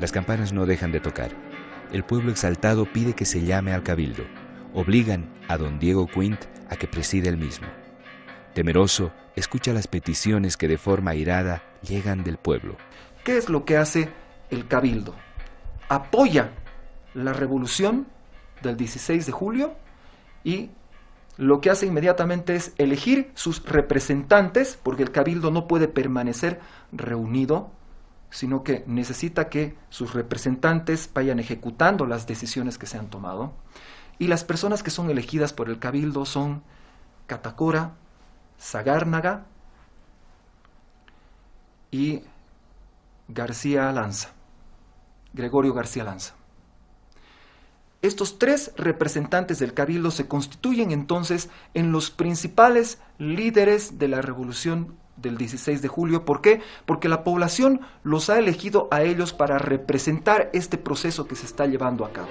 Las campanas no dejan de tocar. El pueblo exaltado pide que se llame al cabildo. Obligan a don Diego Quint a que presida el mismo. Temeroso, escucha las peticiones que de forma airada llegan del pueblo. ¿Qué es lo que hace el cabildo? Apoya la revolución del 16 de julio y lo que hace inmediatamente es elegir sus representantes, porque el cabildo no puede permanecer reunido, sino que necesita que sus representantes vayan ejecutando las decisiones que se han tomado. Y las personas que son elegidas por el cabildo son Catacora, Sagárnaga y García Lanza, Gregorio García Lanza. Estos tres representantes del cabildo se constituyen entonces en los principales líderes de la revolución del 16 de julio. ¿Por qué? Porque la población los ha elegido a ellos para representar este proceso que se está llevando a cabo.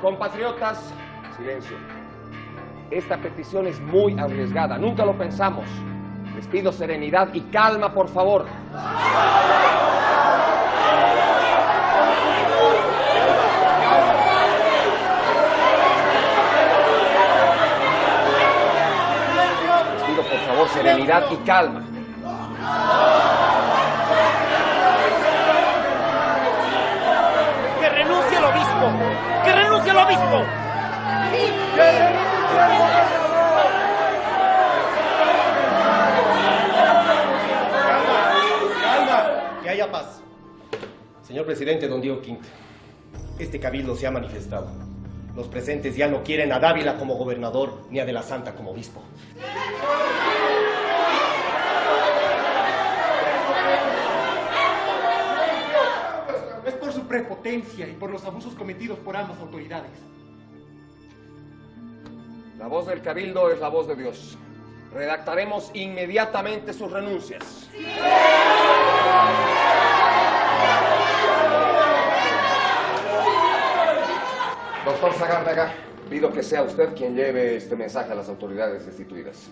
Compatriotas, silencio. Esta petición es muy arriesgada, nunca lo pensamos. Les pido serenidad y calma, por favor. Les pido, por favor, serenidad y calma. ¡Que renuncie el obispo! ¡Que renuncie el obispo! ¡Sí! ¡Que renuncie el obispo! Que haya paz. Señor presidente don Diego Quinte, este cabildo se ha manifestado. Los presentes ya no quieren a Dávila como gobernador ni a De la Santa como obispo. Es por su prepotencia y por los abusos cometidos por ambas autoridades. La voz del cabildo es la voz de Dios. Redactaremos inmediatamente sus renuncias. ¡Sí! Doctor Sagárdaga, pido que sea usted quien lleve este mensaje a las autoridades destituidas.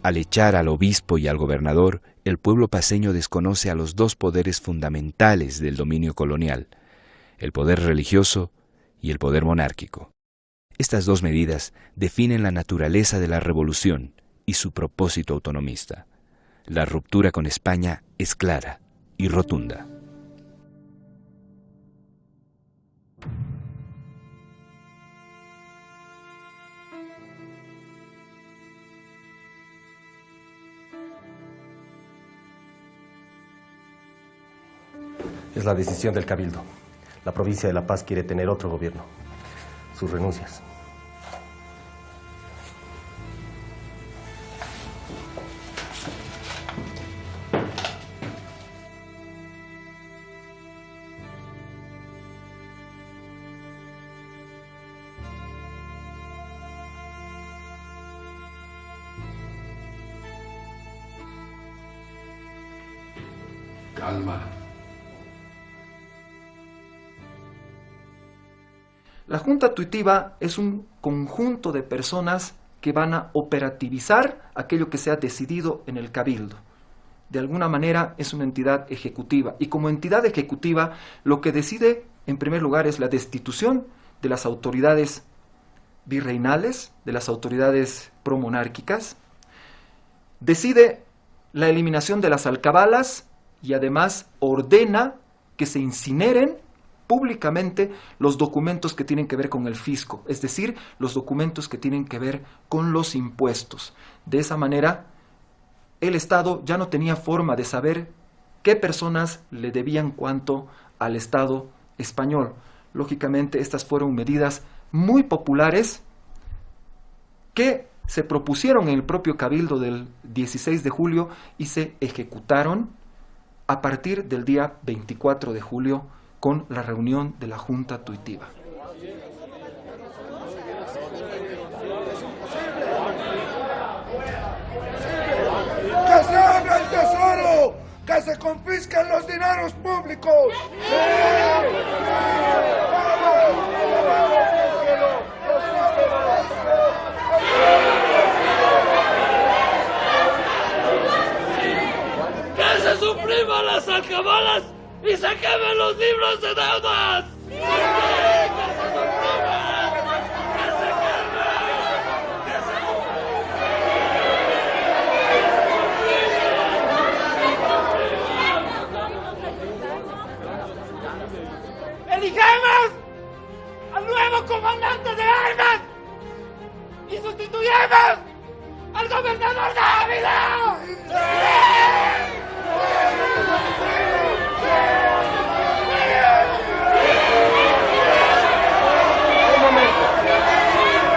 Al echar al obispo y al gobernador, el pueblo paceño desconoce a los dos poderes fundamentales del dominio colonial, el poder religioso y el poder monárquico. Estas dos medidas definen la naturaleza de la revolución y su propósito autonomista. La ruptura con España es clara y rotunda. Es la decisión del cabildo. La provincia de La Paz quiere tener otro gobierno. Sus renuncias. Calma. La Junta Tuitiva es un conjunto de personas que van a operativizar aquello que se ha decidido en el Cabildo. De alguna manera es una entidad ejecutiva y como entidad ejecutiva lo que decide en primer lugar es la destitución de las autoridades virreinales, de las autoridades promonárquicas, decide la eliminación de las alcabalas y además ordena que se incineren públicamente los documentos que tienen que ver con el fisco, es decir, los documentos que tienen que ver con los impuestos. De esa manera, el Estado ya no tenía forma de saber qué personas le debían cuánto al Estado español. Lógicamente, estas fueron medidas muy populares que se propusieron en el propio Cabildo del 16 de julio y se ejecutaron a partir del día 24 de julio con la reunión de la Junta Tuitiva. ¡Que se abra el tesoro! ¡Que se confisquen los dineros públicos! ¡Que se supriman las alcabalas y se quemen los libros de deudas! ¡Sí! ¡Que se supriman! ¡Que se quemen! ¡Elijamos al nuevo comandante de armas! ¡Y sustituyamos al gobernador Dávila! ¡Sí!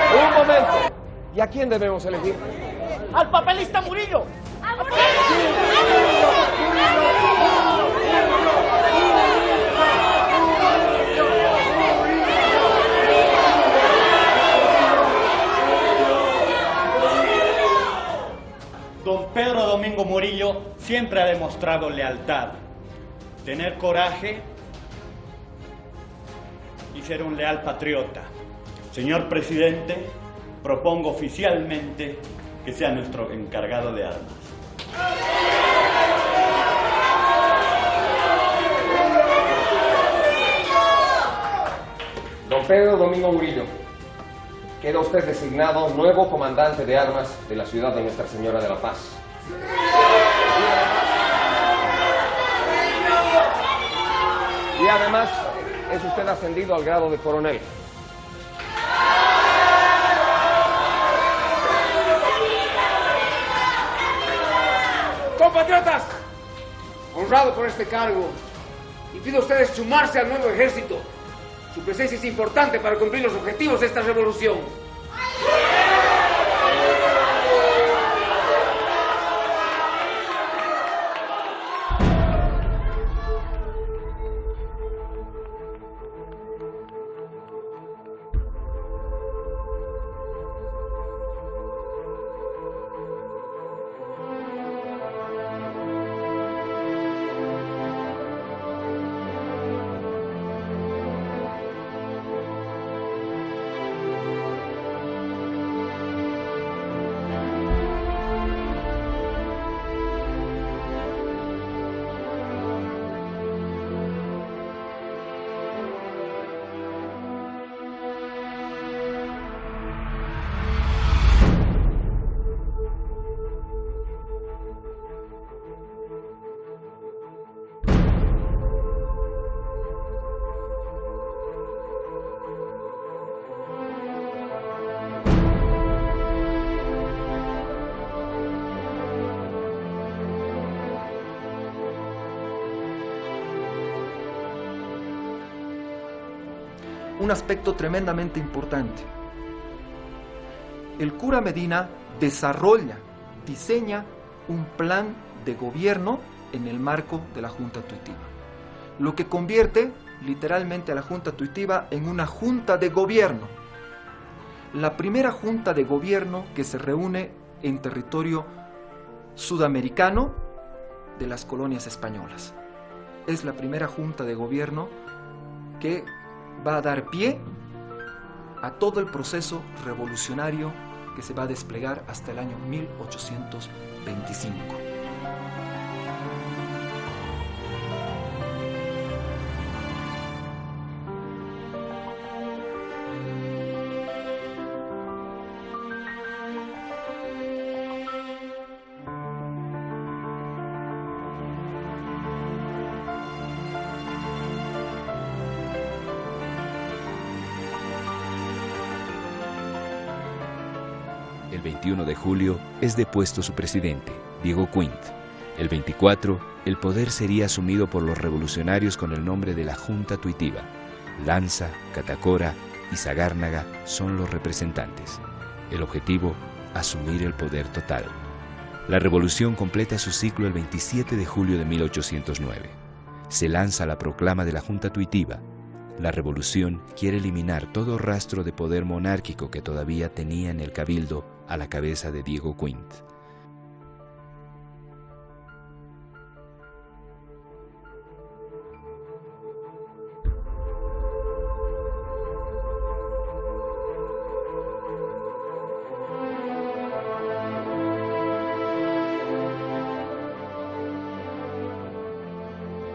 Un momento. ¿Y a quién debemos elegir? ¡Al papelista Murillo! ¡A Murillo! Murillo siempre ha demostrado lealtad, tener coraje y ser un leal patriota. Señor presidente, propongo oficialmente que sea nuestro encargado de armas. Don Pedro Domingo Murillo, queda usted designado nuevo comandante de armas de la ciudad de Nuestra Señora de la Paz. Y además es usted ascendido al grado de coronel. Compatriotas, honrado por este cargo, y pido a ustedes sumarse al nuevo ejército. Su presencia es importante para cumplir los objetivos de esta revolución. Un aspecto tremendamente importante. El cura Medina desarrolla, diseña un plan de gobierno en el marco de la Junta Tuitiva, lo que convierte literalmente a la Junta Tuitiva en una junta de gobierno. La primera junta de gobierno que se reúne en territorio sudamericano de las colonias españolas. Es la primera junta de gobierno que va a dar pie a todo el proceso revolucionario que se va a desplegar hasta el año 1825. El 21 de julio es depuesto su presidente, Diego Quint. El 24, el poder sería asumido por los revolucionarios con el nombre de la Junta Tuitiva. Lanza, Catacora y Sagárnaga son los representantes. El objetivo, asumir el poder total. La revolución completa su ciclo el 27 de julio de 1809. Se lanza la proclama de la Junta Tuitiva. La revolución quiere eliminar todo rastro de poder monárquico que todavía tenía en el cabildo a la cabeza de Diego Quint.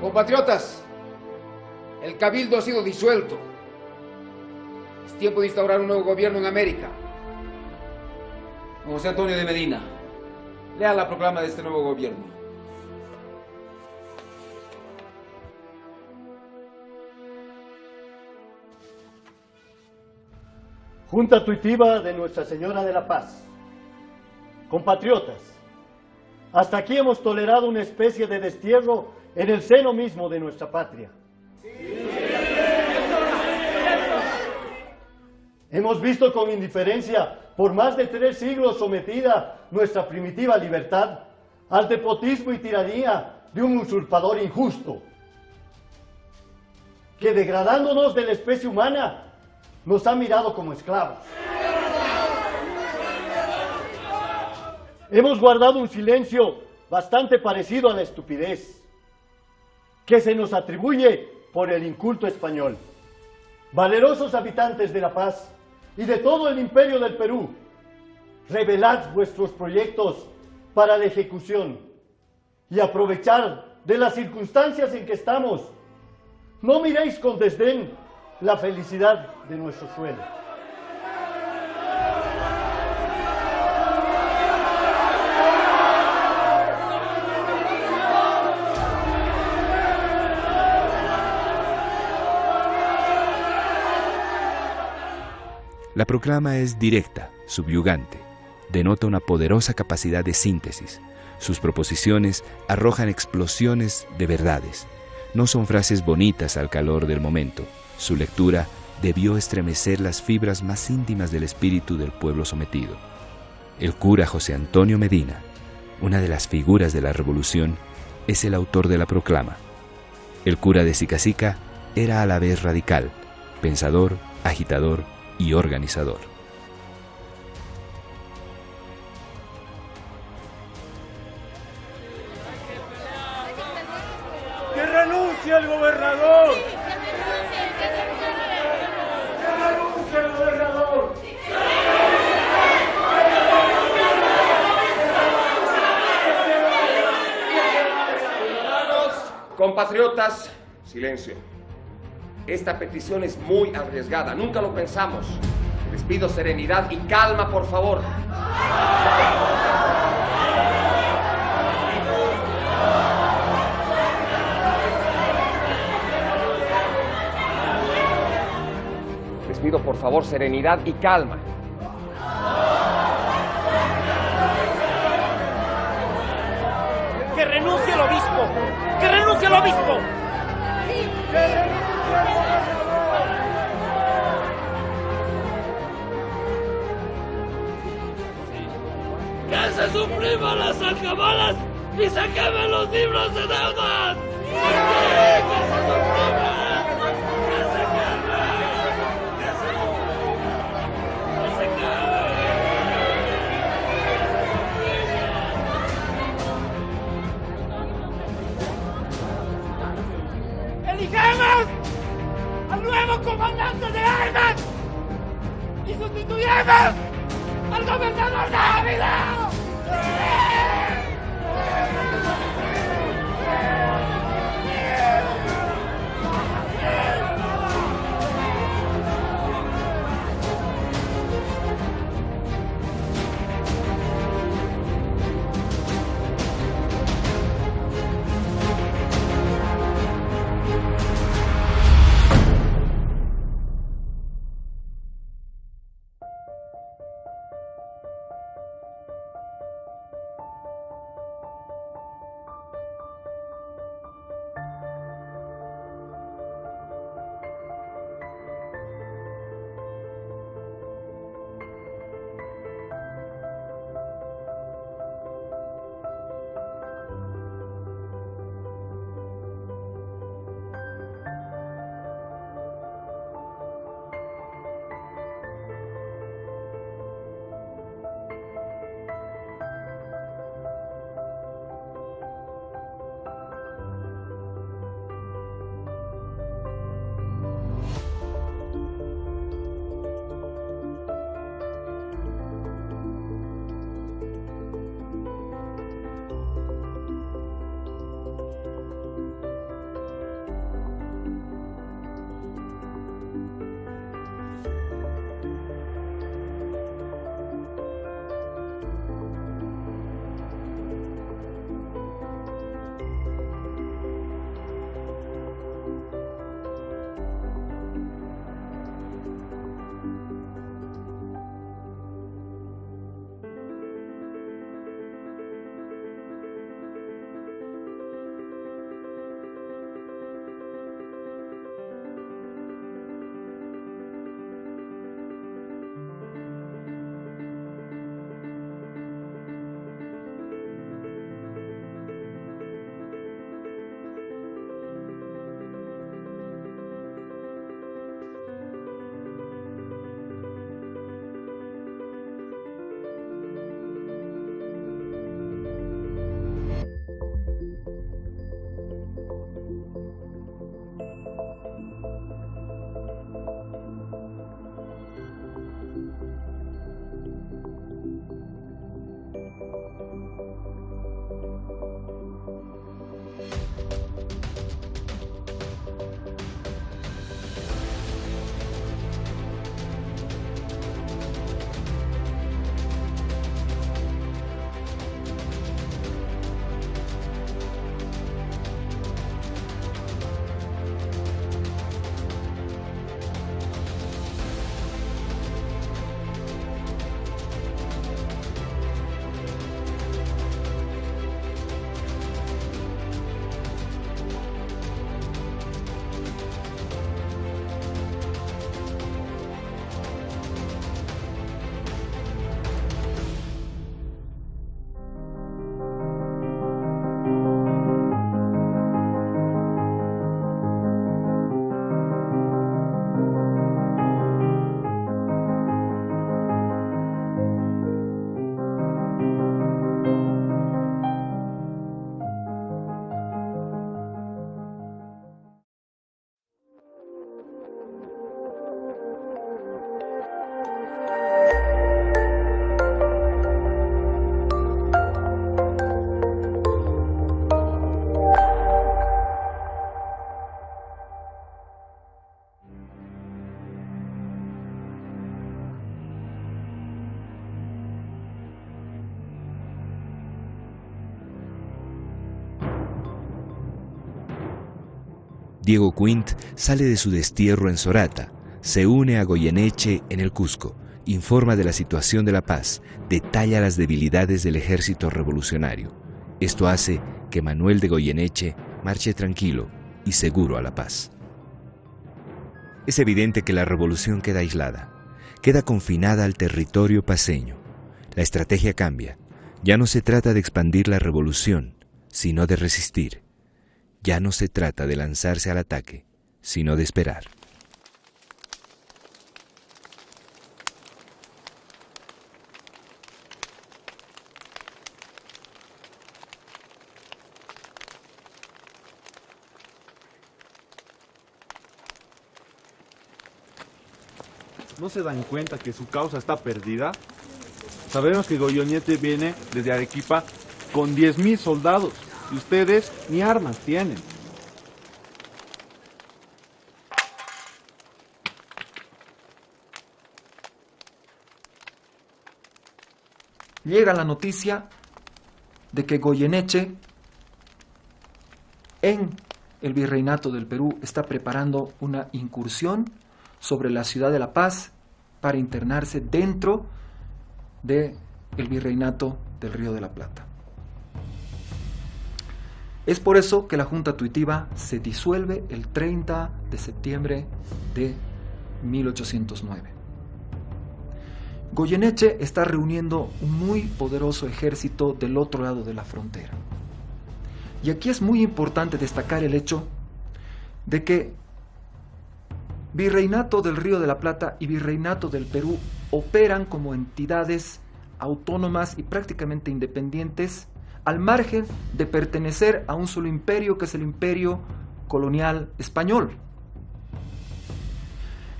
Compatriotas, el cabildo ha sido disuelto. Es tiempo de instaurar un nuevo gobierno en América. José Antonio de Medina, lea la proclama de este nuevo gobierno. Junta Tuitiva de Nuestra Señora de la Paz. Compatriotas, hasta aquí hemos tolerado una especie de destierro en el seno mismo de nuestra patria. Hemos visto con indiferencia por más de 3 siglos sometida nuestra primitiva libertad al despotismo y tiranía de un usurpador injusto, que degradándonos de la especie humana nos ha mirado como esclavos. Hemos guardado un silencio bastante parecido a la estupidez que se nos atribuye por el inculto español. Valerosos habitantes de La Paz y de todo el imperio del Perú, revelad vuestros proyectos para la ejecución y aprovechar de las circunstancias en que estamos. No miréis con desdén la felicidad de nuestro suelo. La proclama es directa, subyugante, denota una poderosa capacidad de síntesis. Sus proposiciones arrojan explosiones de verdades. No son frases bonitas al calor del momento. Su lectura debió estremecer las fibras más íntimas del espíritu del pueblo sometido. El cura José Antonio Medina, una de las figuras de la revolución, es el autor de la proclama. El cura de Sicacica era a la vez radical, pensador, agitador y organizador. ¡Que renuncie el gobernador! ¡Que renuncie el gobernador! Hermanos, compatriotas, silencio. Esta petición es muy arriesgada, nunca lo pensamos. Les pido serenidad y calma, por favor. Les pido, por favor, serenidad y calma. ¡Que renuncie el obispo! ¡Que renuncie el obispo! ¡Que se supriman las alcabalas y se quemen los libros de deudas! ¡Sí, que se supriman! ¡Que se quemen! ¡Que se quemen! ¡Elijamos al nuevo comandante de armas y sustituyamos al gobernador Dávila! Diego Quint sale de su destierro en Sorata, se une a Goyeneche en el Cusco, informa de la situación de la paz, detalla las debilidades del ejército revolucionario. Esto hace que Manuel de Goyeneche marche tranquilo y seguro a la paz. Es evidente que la revolución queda aislada, queda confinada al territorio paceño. La estrategia cambia. Ya no se trata de expandir la revolución, sino de resistir. Ya no se trata de lanzarse al ataque, sino de esperar. ¿No se dan cuenta que su causa está perdida? Sabemos que Goyeneche viene desde Arequipa con 10.000 soldados y ustedes ni armas tienen. Llega la noticia de que Goyeneche en el Virreinato del Perú está preparando una incursión sobre la ciudad de La Paz para internarse dentro del Virreinato del Río de la Plata. Es por eso que la Junta Tuitiva se disuelve el 30 de septiembre de 1809. Goyeneche está reuniendo un muy poderoso ejército del otro lado de la frontera. Y aquí es muy importante destacar el hecho de que Virreinato del Río de la Plata y Virreinato del Perú operan como entidades autónomas y prácticamente independientes, al margen de pertenecer a un solo imperio, que es el imperio colonial español.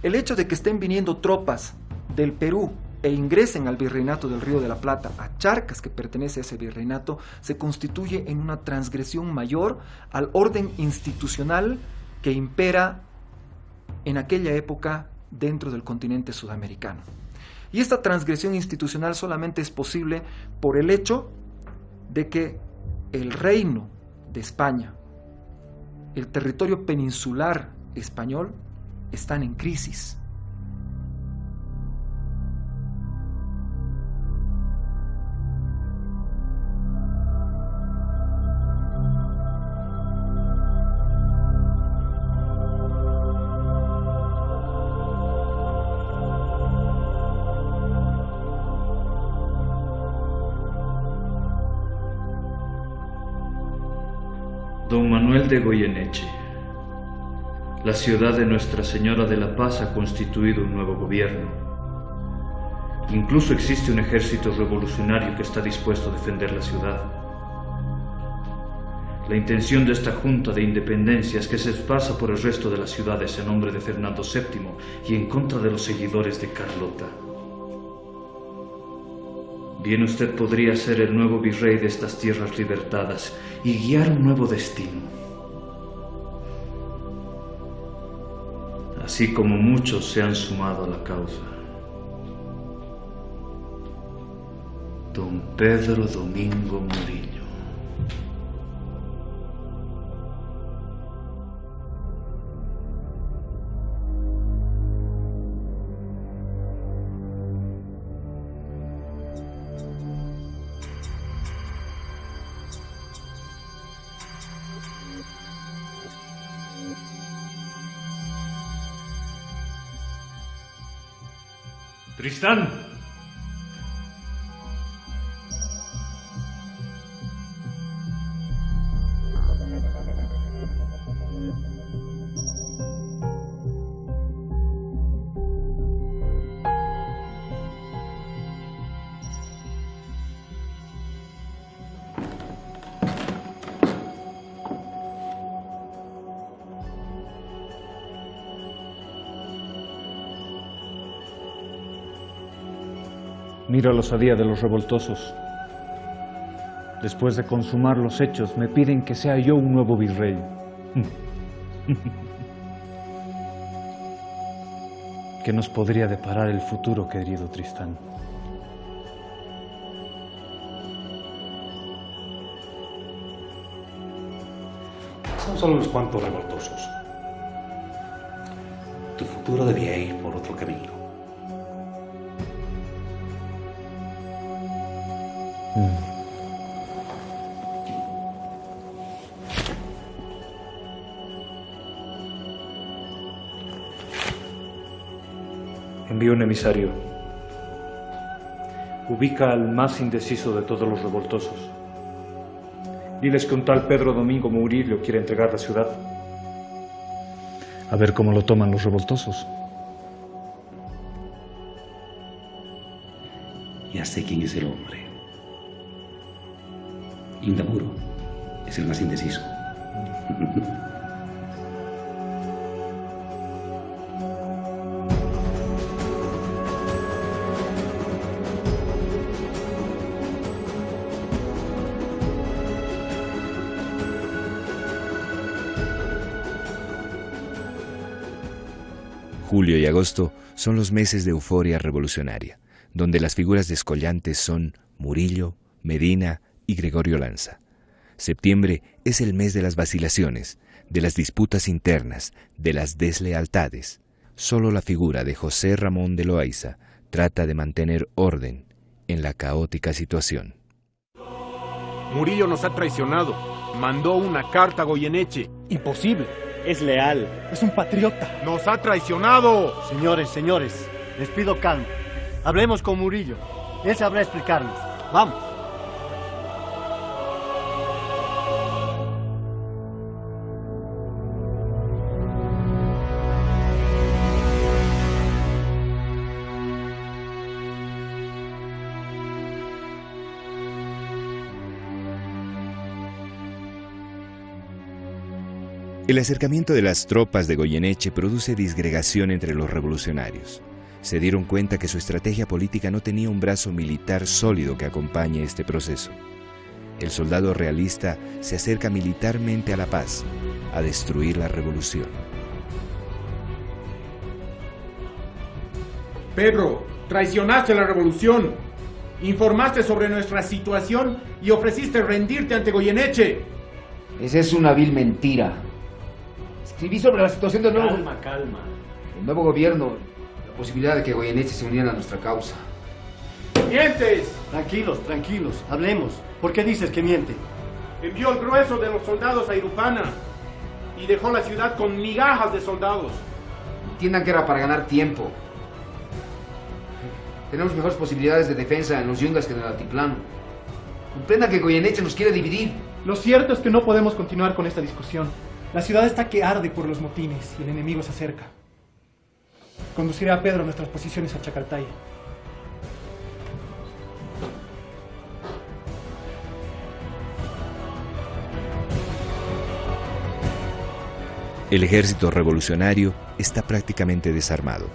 El hecho de que estén viniendo tropas del Perú e ingresen al Virreinato del Río de la Plata, a Charcas, que pertenece a ese virreinato, se constituye en una transgresión mayor al orden institucional que impera en aquella época dentro del continente sudamericano. Y esta transgresión institucional solamente es posible por el hecho de que el reino de España, el territorio peninsular español, están en crisis. Don Manuel de Goyeneche, la ciudad de Nuestra Señora de la Paz ha constituido un nuevo gobierno. Incluso existe un ejército revolucionario que está dispuesto a defender la ciudad. La intención de esta Junta de Independencia es que se esparza por el resto de las ciudades en nombre de Fernando VII y en contra de los seguidores de Carlota. Bien usted podría ser el nuevo virrey de estas tierras libertadas y guiar un nuevo destino. Así como muchos se han sumado a la causa. Don Pedro Domingo Murillo. Tristán. Miro la osadía de los revoltosos. Después de consumar los hechos, me piden que sea yo un nuevo virrey. ¿Qué nos podría deparar el futuro, querido Tristán? Son solo unos cuantos revoltosos. futuro debía ir por otro camino. Envío un emisario. Ubica al más indeciso de todos los revoltosos. Diles que un tal Pedro Domingo Murillo quiere entregar la ciudad. A ver cómo lo toman los revoltosos. Ya sé quién es el hombre. Indamuro es el más indeciso. Julio y agosto son los meses de euforia revolucionaria, donde las figuras descollantes son Murillo, Medina y Gregorio Lanza. Septiembre es el mes de las vacilaciones, de las disputas internas, de las deslealtades. Solo la figura de José Ramón de Loaiza trata de mantener orden en la caótica situación. Murillo nos ha traicionado. Mandó una carta a Goyeneche. Imposible. Es leal. Es un patriota. ¡Nos ha traicionado! Señores, les pido calma. Hablemos con Murillo. Él sabrá explicarnos. Vamos. El acercamiento de las tropas de Goyeneche produce disgregación entre los revolucionarios. Se dieron cuenta que su estrategia política no tenía un brazo militar sólido que acompañe este proceso. El soldado realista se acerca militarmente a la paz, a destruir la revolución. Pedro, traicionaste la revolución. Informaste sobre nuestra situación y ofreciste rendirte ante Goyeneche. Esa es una vil mentira. Escribí sobre la situación del nuevo... Calma. El nuevo gobierno, la posibilidad de que Goyeneche se uniera a nuestra causa. ¡Mientes! Tranquilos, hablemos. ¿Por qué dices que miente? Envió el grueso de los soldados a Irupana y dejó la ciudad con migajas de soldados. Entiendan que era para ganar tiempo. Tenemos mejores posibilidades de defensa en los yungas que en el altiplano. Comprendan que Goyeneche nos quiere dividir. Lo cierto es que no podemos continuar con esta discusión. La ciudad está que arde por los motines y el enemigo se acerca. Conduciré a Pedro a nuestras posiciones a Chacaltaya. El ejército revolucionario está prácticamente desarmado.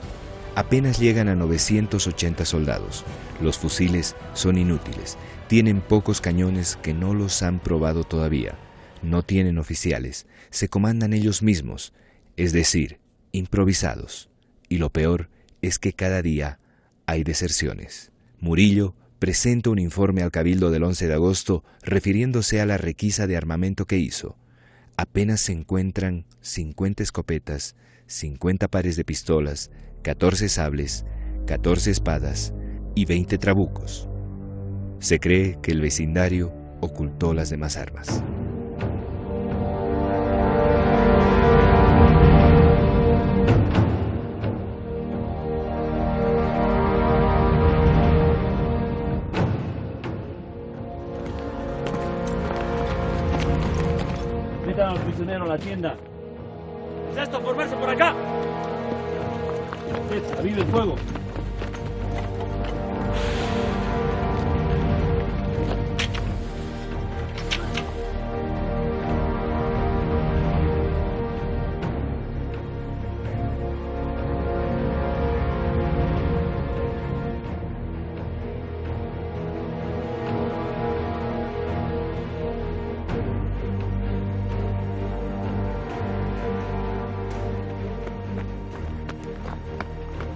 Apenas llegan a 980 soldados. Los fusiles son inútiles. Tienen pocos cañones que no los han probado todavía. No tienen oficiales. Se comandan ellos mismos, es decir, improvisados. Y lo peor es que cada día hay deserciones. Murillo presenta un informe al Cabildo del 11 de agosto refiriéndose a la requisa de armamento que hizo. Apenas se encuentran 50 escopetas, 50 pares de pistolas, 14 sables, 14 espadas y 20 trabucos. Se cree que el vecindario ocultó las demás armas. Metan al prisionero a la tienda. ¿Es esto? ¡Formarse por acá! ¡Avive el fuego!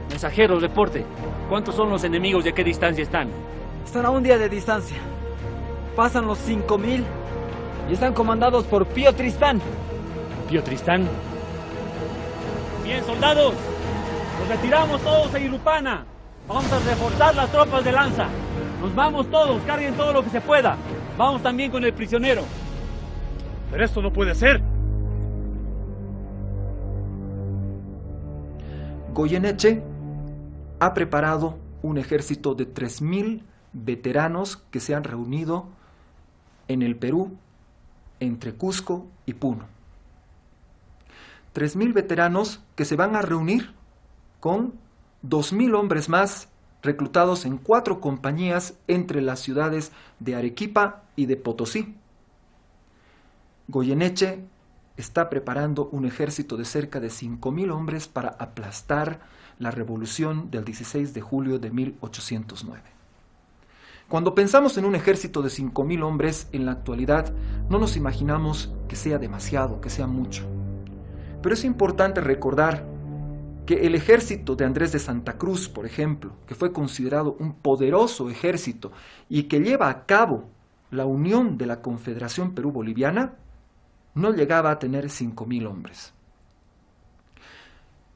Mensajero, reporte. ¿Cuántos son los enemigos y a qué distancia están? Están a un día de distancia. Pasan los 5000 y están comandados por Pío Tristán. ¿Pío Tristán? Bien, soldados. Nos retiramos todos a Irupana. Vamos a reforzar las tropas de lanza. Nos vamos todos, carguen todo lo que se pueda. Vamos también con el prisionero. Pero esto no puede ser. Goyeneche ha preparado un ejército de 3.000 veteranos que se han reunido en el Perú, entre Cusco y Puno. 3.000 veteranos que se van a reunir con 2.000 hombres más reclutados en 4 compañías entre las ciudades de Arequipa y de Potosí. Goyeneche está preparando un ejército de cerca de 5.000 hombres para aplastar la revolución del 16 de julio de 1809. Cuando pensamos en un ejército de 5.000 hombres en la actualidad, no nos imaginamos que sea demasiado, que sea mucho. Pero es importante recordar que el ejército de Andrés de Santa Cruz, por ejemplo, que fue considerado un poderoso ejército y que lleva a cabo la unión de la Confederación Perú-Boliviana, no llegaba a tener 5.000 hombres.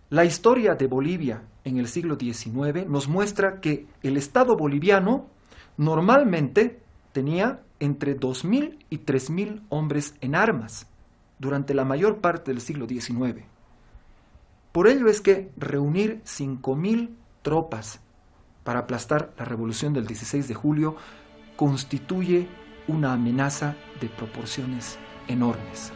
La historia de Bolivia en el siglo XIX nos muestra que el Estado boliviano normalmente tenía entre 2.000 y 3.000 hombres en armas durante la mayor parte del siglo XIX. Por ello es que reunir 5.000 tropas para aplastar la revolución del 16 de julio constituye una amenaza de proporciones enormes.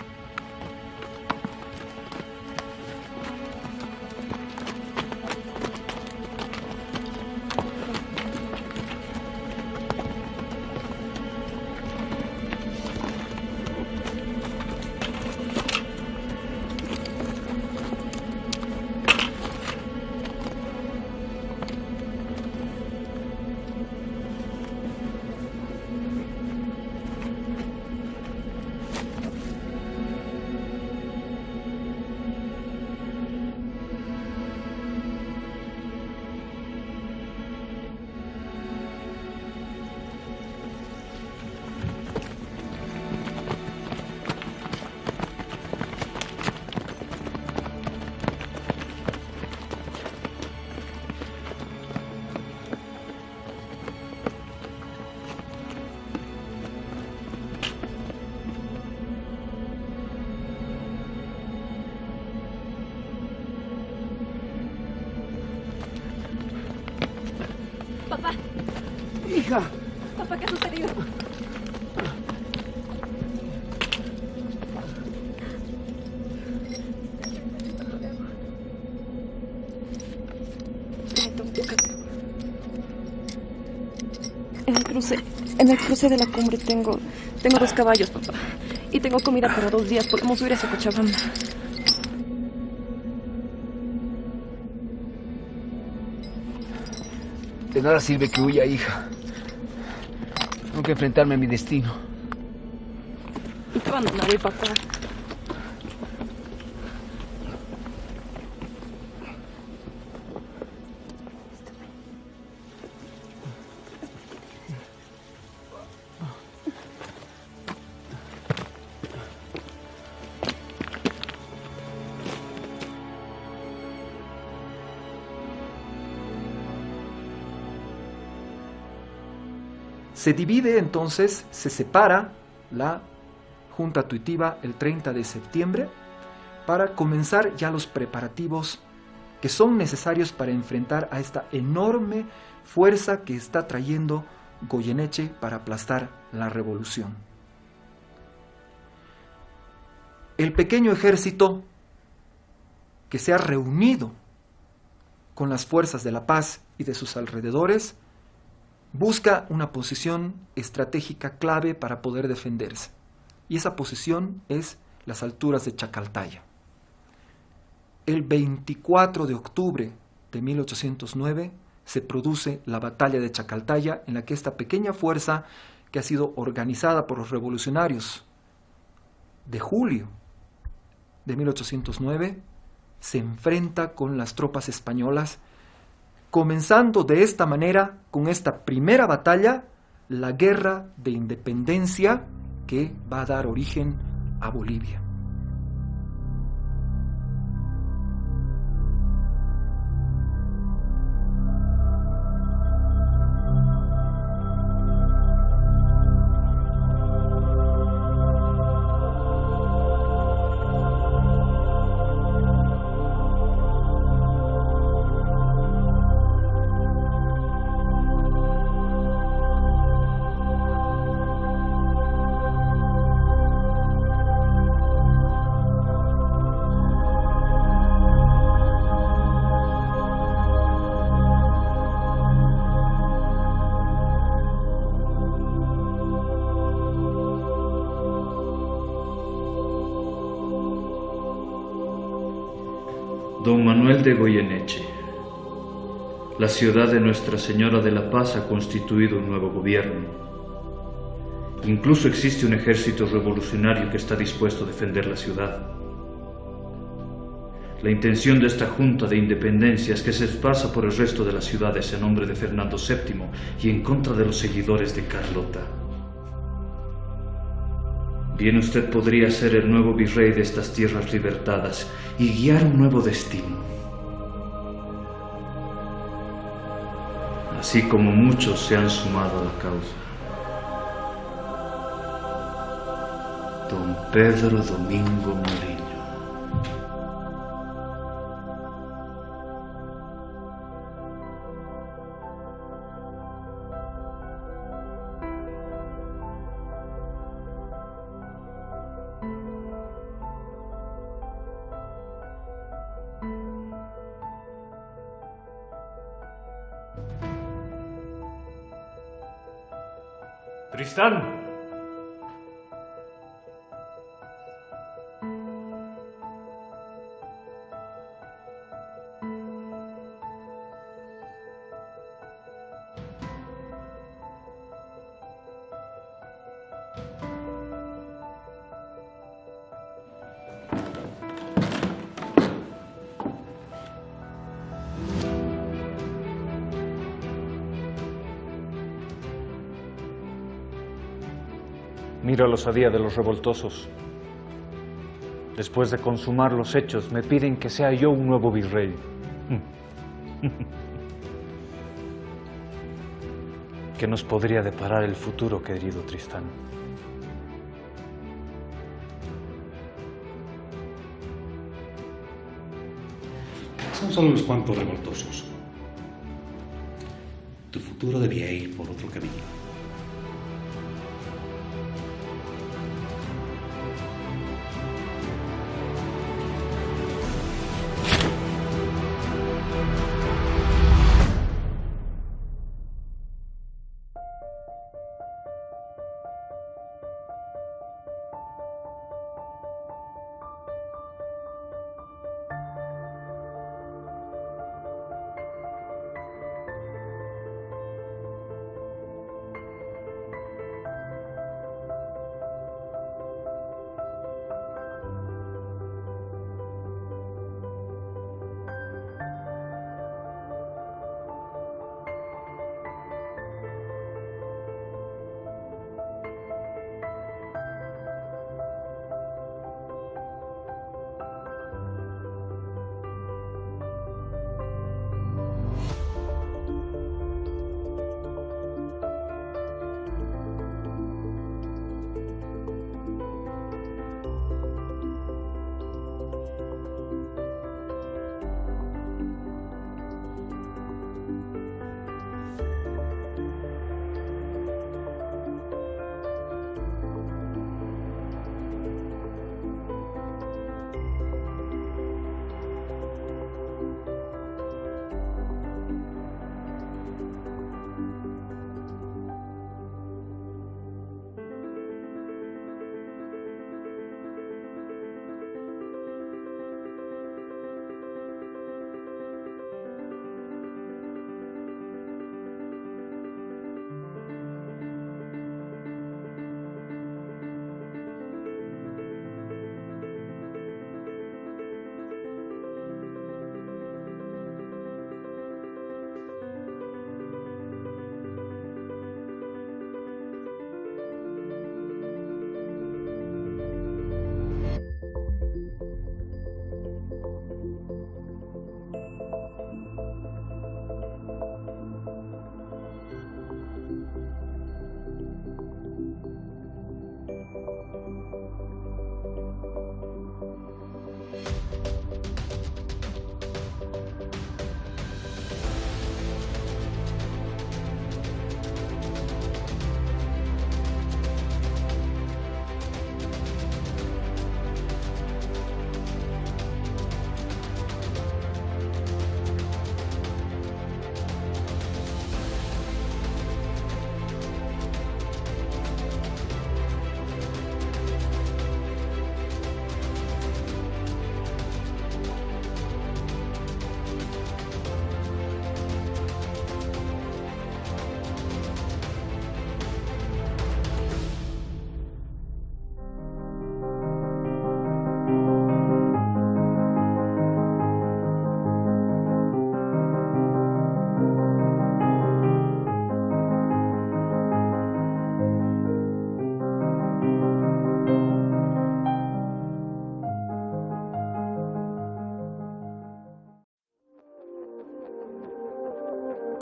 Papá. Hija. Papá, ¿qué ha sucedido? En el cruce de la cumbre tengo 2 caballos, papá. Y tengo comida para 2 días. Podemos ir hacia Cochabamba. De nada sirve que huya, hija. Tengo que enfrentarme a mi destino. No te abandonaré, papá. Se divide entonces, se separa la Junta Tuitiva el 30 de septiembre para comenzar ya los preparativos que son necesarios para enfrentar a esta enorme fuerza que está trayendo Goyeneche para aplastar la revolución. El pequeño ejército que se ha reunido con las fuerzas de la paz y de sus alrededores busca una posición estratégica clave para poder defenderse. Y esa posición es las alturas de Chacaltaya. El 24 de octubre de 1809 se produce la batalla de Chacaltaya, en la que esta pequeña fuerza que ha sido organizada por los revolucionarios de julio de 1809 se enfrenta con las tropas españolas, comenzando de esta manera, con esta primera batalla, la guerra de independencia que va a dar origen a Bolivia. Manuel de Goyeneche. La ciudad de Nuestra Señora de la Paz ha constituido un nuevo gobierno. Incluso existe un ejército revolucionario que está dispuesto a defender la ciudad. La intención de esta Junta de Independencia es que se esparza por el resto de las ciudades en nombre de Fernando VII y en contra de los seguidores de Carlota. Bien, usted podría ser el nuevo virrey de estas tierras libertadas y guiar un nuevo destino. Así como muchos se han sumado a la causa. Don Pedro Domingo Muriño. Tristán. Mira la osadía de los revoltosos. Después de consumar los hechos, me piden que sea yo un nuevo virrey. ¿Qué nos podría deparar el futuro, querido Tristán? Son solo unos cuantos revoltosos. Tu futuro debía ir por otro camino.